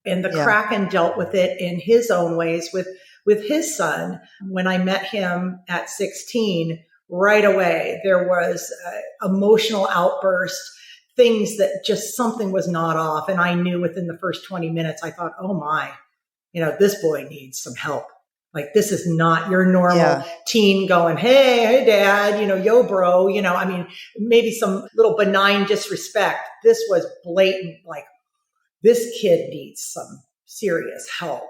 And the Kraken dealt with it in his own ways with his son. When I met him at 16, right away, there was emotional outburst, things that just something was not off. And I knew within the first 20 minutes, I thought, oh my, this boy needs some help. Like, this is not your normal teen going, hey, dad, yo, bro, maybe some little benign disrespect. This was blatant, like, this kid needs some serious help.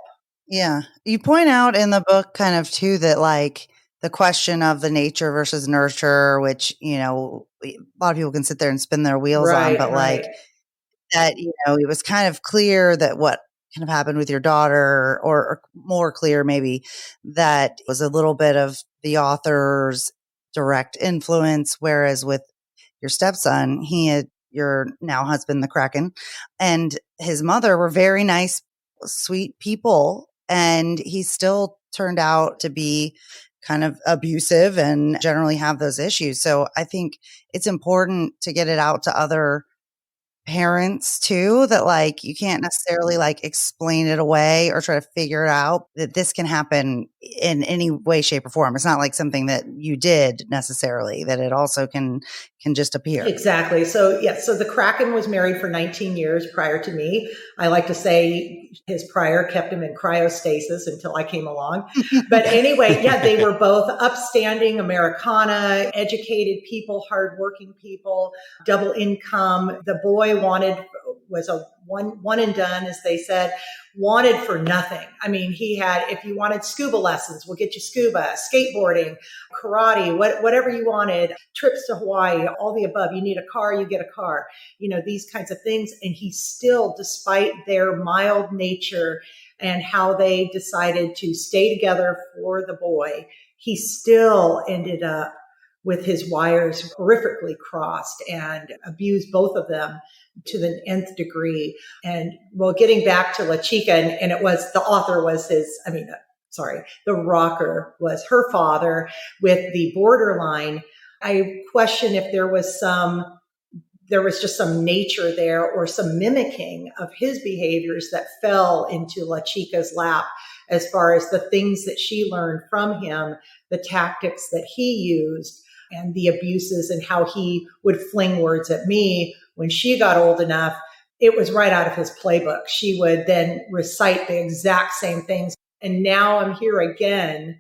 Yeah. You point out in the book kind of too that like the question of the nature versus nurture, which, a lot of people can sit there and spin their wheels on, but like that, it was kind of clear that what kind of happened with your daughter, or more clear maybe, that was a little bit of the author's direct influence, whereas with your stepson, he had your now husband, the Kraken, and his mother were very nice, sweet people, and he still turned out to be kind of abusive and generally have those issues. So I think it's important to get it out to other parents too, that like you can't necessarily like explain it away or try to figure it out, that this can happen in any way, shape, or form. It's not like something that you did necessarily, that it also can just appear. Exactly. So so the Kraken was married for 19 years prior to me. I like to say his prior kept him in cryostasis until I came along. But anyway, they were both upstanding Americana, educated people, hardworking people, double income. The boy was a one and done, as they said, wanted for nothing. I mean, he had, if you wanted scuba lessons, we'll get you scuba, skateboarding, karate, whatever you wanted, trips to Hawaii, all the above. You need a car, you get a car, these kinds of things. And he still, despite their mild nature and how they decided to stay together for the boy, he still ended up with his wires horrifically crossed and abused both of them to the nth degree. And getting back to La Chica, and it was, the author was the rocker was her father with the borderline. I question if there was just some nature there or some mimicking of his behaviors that fell into La Chica's lap, as far as the things that she learned from him, the tactics that he used, and the abuses, and how he would fling words at me when she got old enough. It was right out of his playbook. She would then recite the exact same things. And now I'm here again,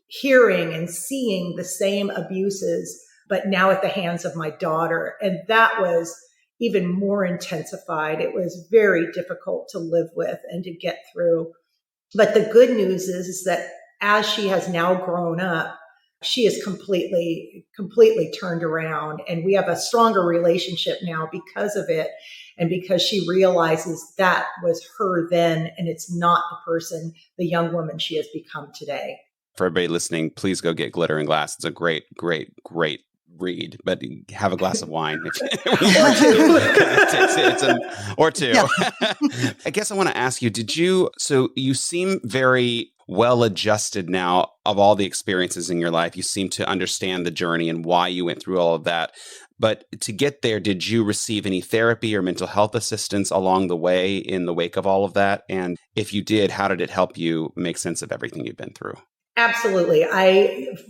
hearing and seeing the same abuses, but now at the hands of my daughter. And that was even more intensified. It was very difficult to live with and to get through. But the good news is that as she has now grown up, she is completely turned around, and we have a stronger relationship now because of it. And because she realizes that was her then, and it's not the young woman she has become today. For everybody listening, please go get Glitter and Glass. It's a great, great, great read, but have a glass of wine or two. Yeah. I guess I want to ask you, so you seem very well adjusted now of all the experiences in your life. You seem to understand the journey and why you went through all of that. But to get there, did you receive any therapy or mental health assistance along the way in the wake of all of that? And if you did, how did it help you make sense of everything you've been through? Absolutely.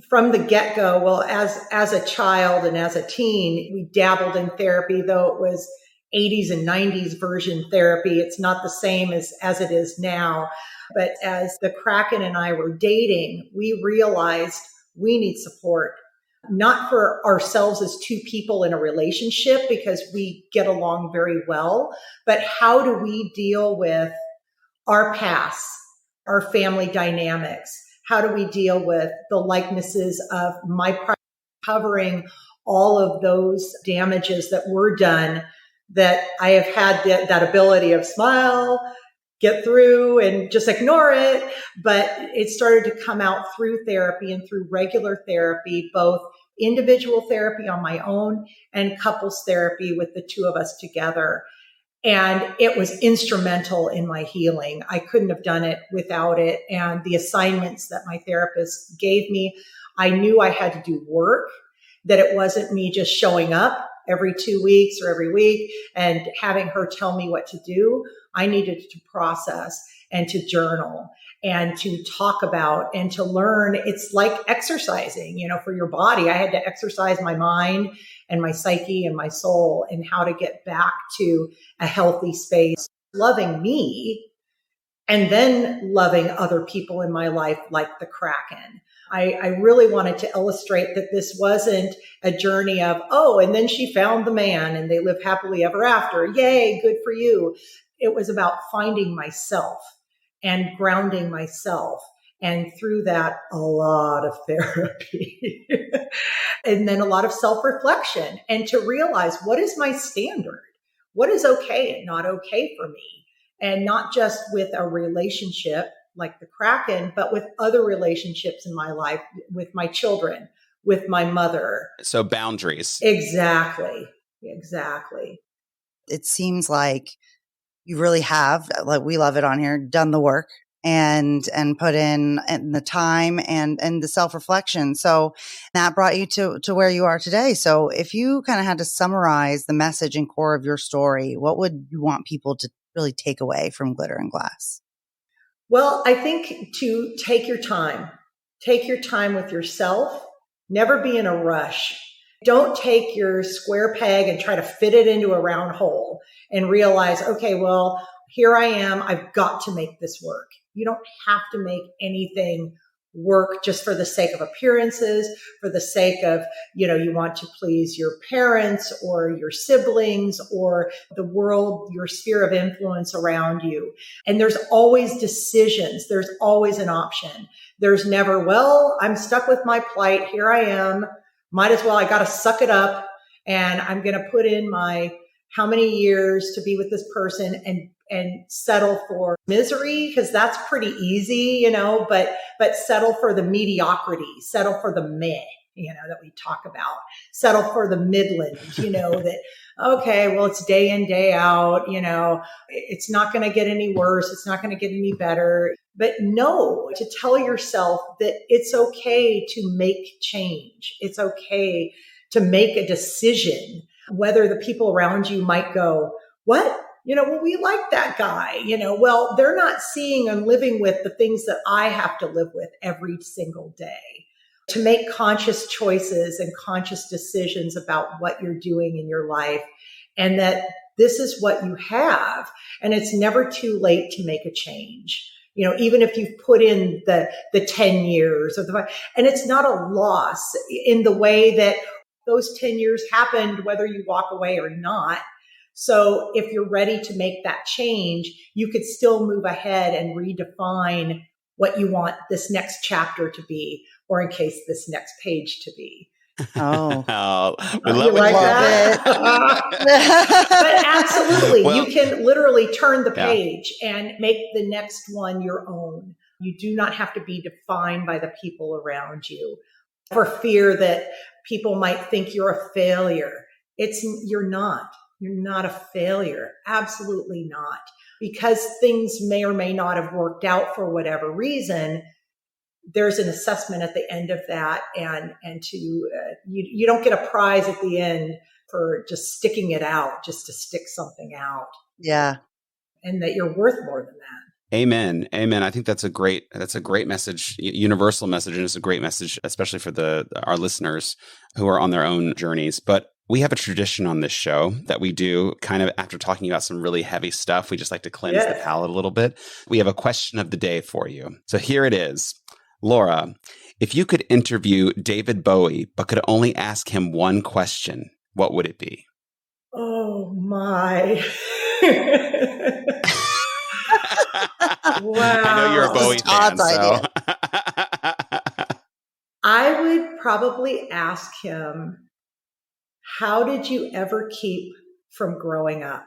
From the get-go, as a child and as a teen, we dabbled in therapy, though it was 80s and 90s version therapy. It's not the same as it is now. But as the Kraken and I were dating, we realized we need support, not for ourselves as two people in a relationship, because we get along very well, but how do we deal with our past, our family dynamics? How do we deal with the likenesses of my pride, covering all of those damages that were done, that I have had that ability of smile, get through and just ignore it. But it started to come out through therapy and through regular therapy, both individual therapy on my own and couples therapy with the two of us together. And it was instrumental in my healing. I couldn't have done it without it. And the assignments that my therapist gave me, I knew I had to do work, that it wasn't me just showing up every 2 weeks or every week and having her tell me what to do. I needed to process and to journal and to talk about and to learn. It's like exercising, for your body. I had to exercise my mind and my psyche and my soul and how to get back to a healthy space, loving me and then loving other people in my life like the Kraken. I really wanted to illustrate that this wasn't a journey of, and then she found the man and they live happily ever after. Yay, good for you. It was about finding myself and grounding myself. And through that, a lot of therapy and then a lot of self-reflection and to realize, what is my standard? What is okay and not okay for me? And not just with a relationship like the Kraken, but with other relationships in my life, with my children, with my mother. So boundaries. Exactly. It seems like you really have, like we love it on here, done the work and put in the time and the self-reflection. So that brought you to where you are today. So if you kind of had to summarize the message and core of your story, what would you want people to really take away from Glitter and Glass? Well, I think to take your time with yourself, never be in a rush. Don't take your square peg and try to fit it into a round hole and realize, okay, well, here I am. I've got to make this work. You don't have to make anything work just for the sake of appearances, for the sake of, you want to please your parents or your siblings or the world, your sphere of influence around you. And there's always decisions. There's always an option. There's never, well, I'm stuck with my plight. Here I am. Might as well, I got to suck it up and I'm going to put in my how many years to be with this person and settle for misery, because that's pretty easy, but settle for the mediocrity, settle for the meh, that we talk about, settle for the Midland, that, okay, well, it's day in, day out, it's not going to get any worse. It's not going to get any better. But no, to tell yourself that it's okay to make change. It's okay to make a decision, whether the people around you might go, what? Well, we like that guy, well, they're not seeing and living with the things that I have to live with every single day. To make conscious choices and conscious decisions about what you're doing in your life, and that this is what you have. And it's never too late to make a change. Even if you've put in the 10 years and it's not a loss in the way that those 10 years happened, whether you walk away or not. So if you're ready to make that change, you could still move ahead and redefine what you want this next chapter to be, or in case this next page to be. Oh, we love it. But absolutely, you can literally turn the page and make the next one your own. You do not have to be defined by the people around you for fear that people might think you're a failure. You're not. You're not a failure. Absolutely not. Because things may or may not have worked out for whatever reason, there's an assessment at the end of that. And you don't get a prize at the end for just sticking it out, just to stick something out. Yeah. And that you're worth more than that. Amen. I think that's a great message, universal message. And it's a great message, especially for our listeners who are on their own journeys. But we have a tradition on this show that we do kind of after talking about some really heavy stuff. We just like to cleanse the palate a little bit. We have a question of the day for you. So here it is. Laura, if you could interview David Bowie, but could only ask him one question, what would it be? Oh my. Wow. I know you're a Bowie fan, so. I would probably ask him, how did you ever keep from growing up?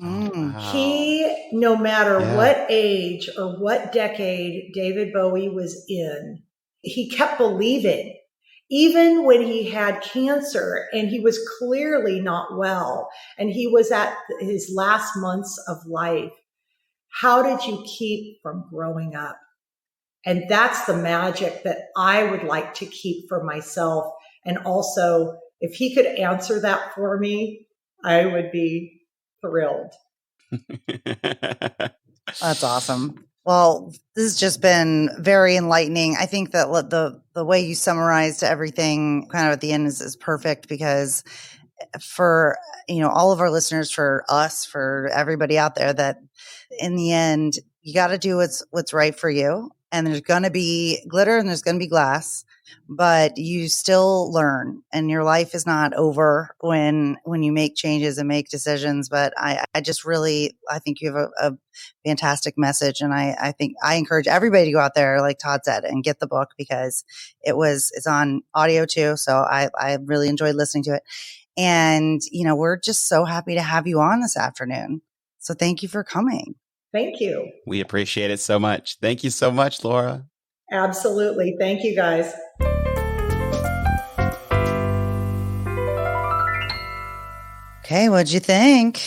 Mm. No matter what age or what decade David Bowie was in, he kept believing. Even when he had cancer and he was clearly not well and he was at his last months of life, how did you keep from growing up? And that's the magic that I would like to keep for myself. And also, if he could answer that for me, I would be thrilled. That's awesome. Well, this has just been very enlightening. I think that the way you summarized everything kind of at the end is perfect, because for, all of our listeners, for us, for everybody out there, that in the end, you got to do what's right for you. And there's going to be glitter and there's going to be glass, but you still learn, and your life is not over when you make changes and make decisions. But I think you have a fantastic message. And I think I encourage everybody to go out there, like Todd said, and get the book, because it's on audio too. So I really enjoyed listening to it. And, we're just so happy to have you on this afternoon. So thank you for coming. Thank you. We appreciate it so much. Thank you so much, Laura. Absolutely. Thank you, guys. Okay, what'd you think?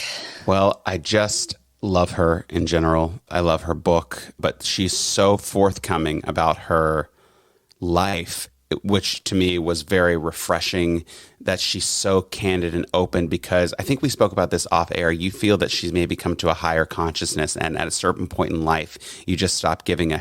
Well, I just love her in general. I love her book, but she's so forthcoming about her life, which to me was very refreshing, that she's so candid and open, because I think we spoke about this off air. You feel that she's maybe come to a higher consciousness, and at a certain point in life, you just stop giving a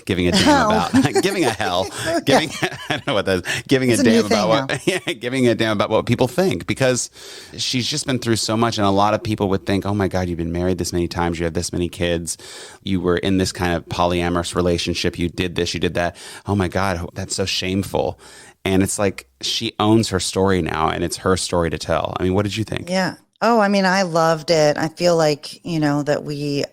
giving a damn about, giving a hell, giving, I don't know what that is, giving a damn about giving a damn about what people think, because she's just been through so much. And a lot of people would think, oh my God, you've been married this many times, you have this many kids, you were in this kind of polyamorous relationship, you did this, you did that. Oh my God, that's so shameful. And it's like, she owns her story now, and it's her story to tell. I mean, what did you think? Yeah. Oh, I mean, I loved it. I feel like, that we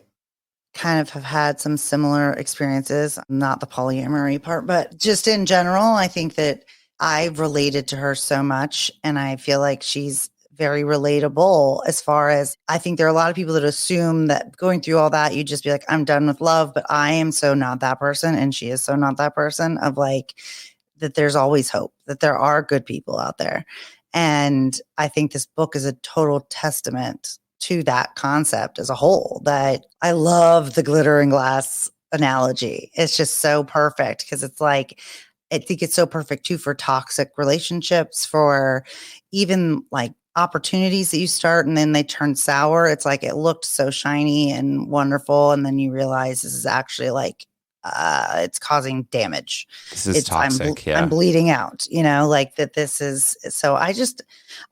kind of have had some similar experiences, not the polyamory part, but just in general, I think that I related to her so much, and I feel like she's very relatable. As far as, I think there are a lot of people that assume that going through all that, you just be like, I'm done with love, but I am so not that person. And she is so not that person, of like, that there's always hope, that there are good people out there. And I think this book is a total testament to that concept as a whole. That I love the glitter and glass analogy. It's just so perfect, because it's like, I think it's so perfect too for toxic relationships, for even like opportunities that you start and then they turn sour. It's like, it looked so shiny and wonderful, and then you realize this is actually like, it's causing damage. This is toxic. I'm bleeding out, like that. This is, so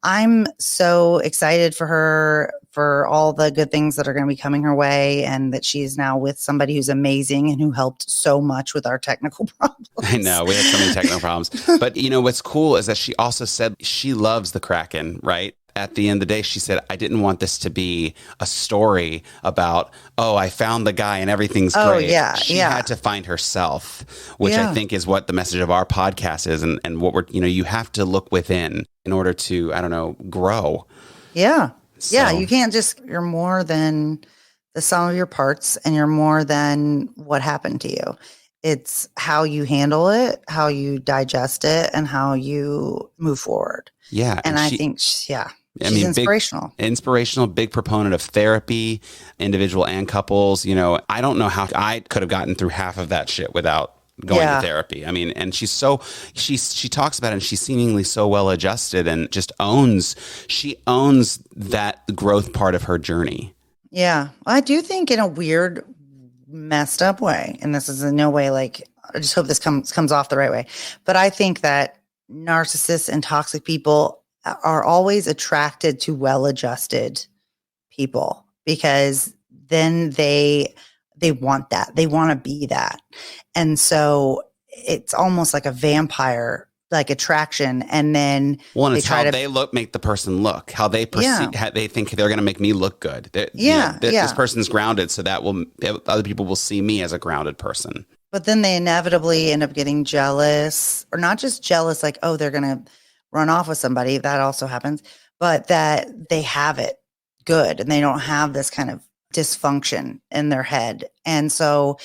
I'm so excited for her, for all the good things that are going to be coming her way, and that she's now with somebody who's amazing and who helped so much with our technical problems. I know, we had so many technical problems, but what's cool is that she also said she loves the Kraken, right? At the end of the day, she said, I didn't want this to be a story about, oh, I found the guy and everything's great. She had to find herself, which I think is what the message of our podcast is. And what we're, you have to look within in order to, I don't know, grow. Yeah. So. Yeah. You can't you're more than the sum of your parts, and you're more than what happened to you. It's how you handle it, how you digest it, and how you move forward. Yeah. And I think, she's inspirational. Big proponent of therapy, individual and couples. I don't know how I could have gotten through half of that shit without going to therapy. I mean, and she talks about it, and she's seemingly so well adjusted, and just owns that growth part of her journey. Yeah. I do think, in a weird, messed up way, and this is in no way like, I just hope this comes off the right way, but I think that narcissists and toxic people are always attracted to well-adjusted people, because then they want that. They want to be that. And so it's almost like a vampire like attraction. And then it's how they make the person look, how they perceive, how they think they're going to make me look good. This person's grounded, so that other people will see me as a grounded person. But then they inevitably end up getting jealous, or not just jealous, like, oh, they're going to run off with somebody. That also happens, but that they have it good and they don't have this kind of dysfunction in their head. And so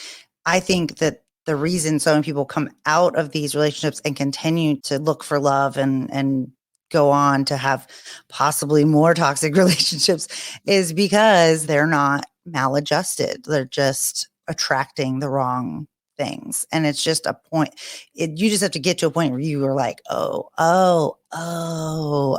I think that the reason so many people come out of these relationships and continue to look for love and go on to have possibly more toxic relationships is because they're not maladjusted. They're just attracting the wrong things. And it's just a point. You just have to get to a point where you are like, oh,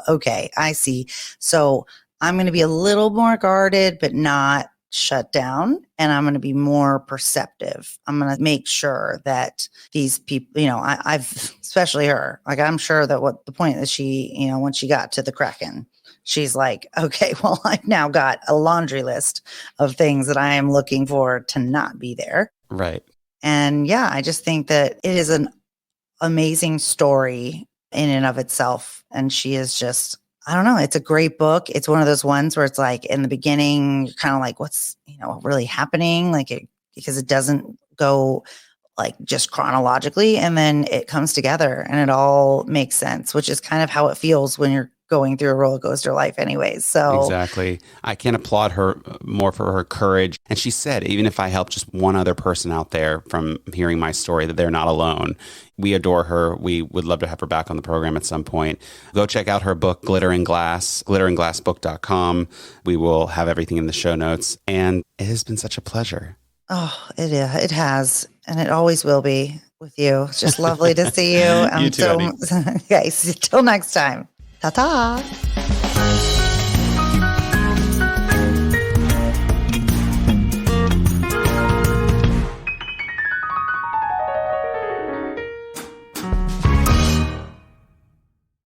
okay, I see. So I'm going to be a little more guarded, but not shut down. And I'm going to be more perceptive. I'm going to make sure that these people, I've, especially her, like, I'm sure that what the point that she, when she got to the Kraken, she's like, okay, well, I've now got a laundry list of things that I am looking for to not be there. Right. And yeah, I just think that it is an amazing story in and of itself. And she is just, I don't know. It's a great book. It's one of those ones where it's like in the beginning, you're kind of like, what's, really happening? Because it doesn't go like just chronologically, and then it comes together and it all makes sense, which is kind of how it feels when you're going through a roller coaster life anyways. So exactly. I can't applaud her more for her courage. And she said, even if I help just one other person out there from hearing my story, that they're not alone. We adore her. We would love to have her back on the program at some point. Go check out her book, Glitter and Glass, glitterandglassbook.com. We will have everything in the show notes. And it has been such a pleasure. Oh, it has. And it always will be with you. It's just lovely to see you. You too, guys, till next time. Ta-ta.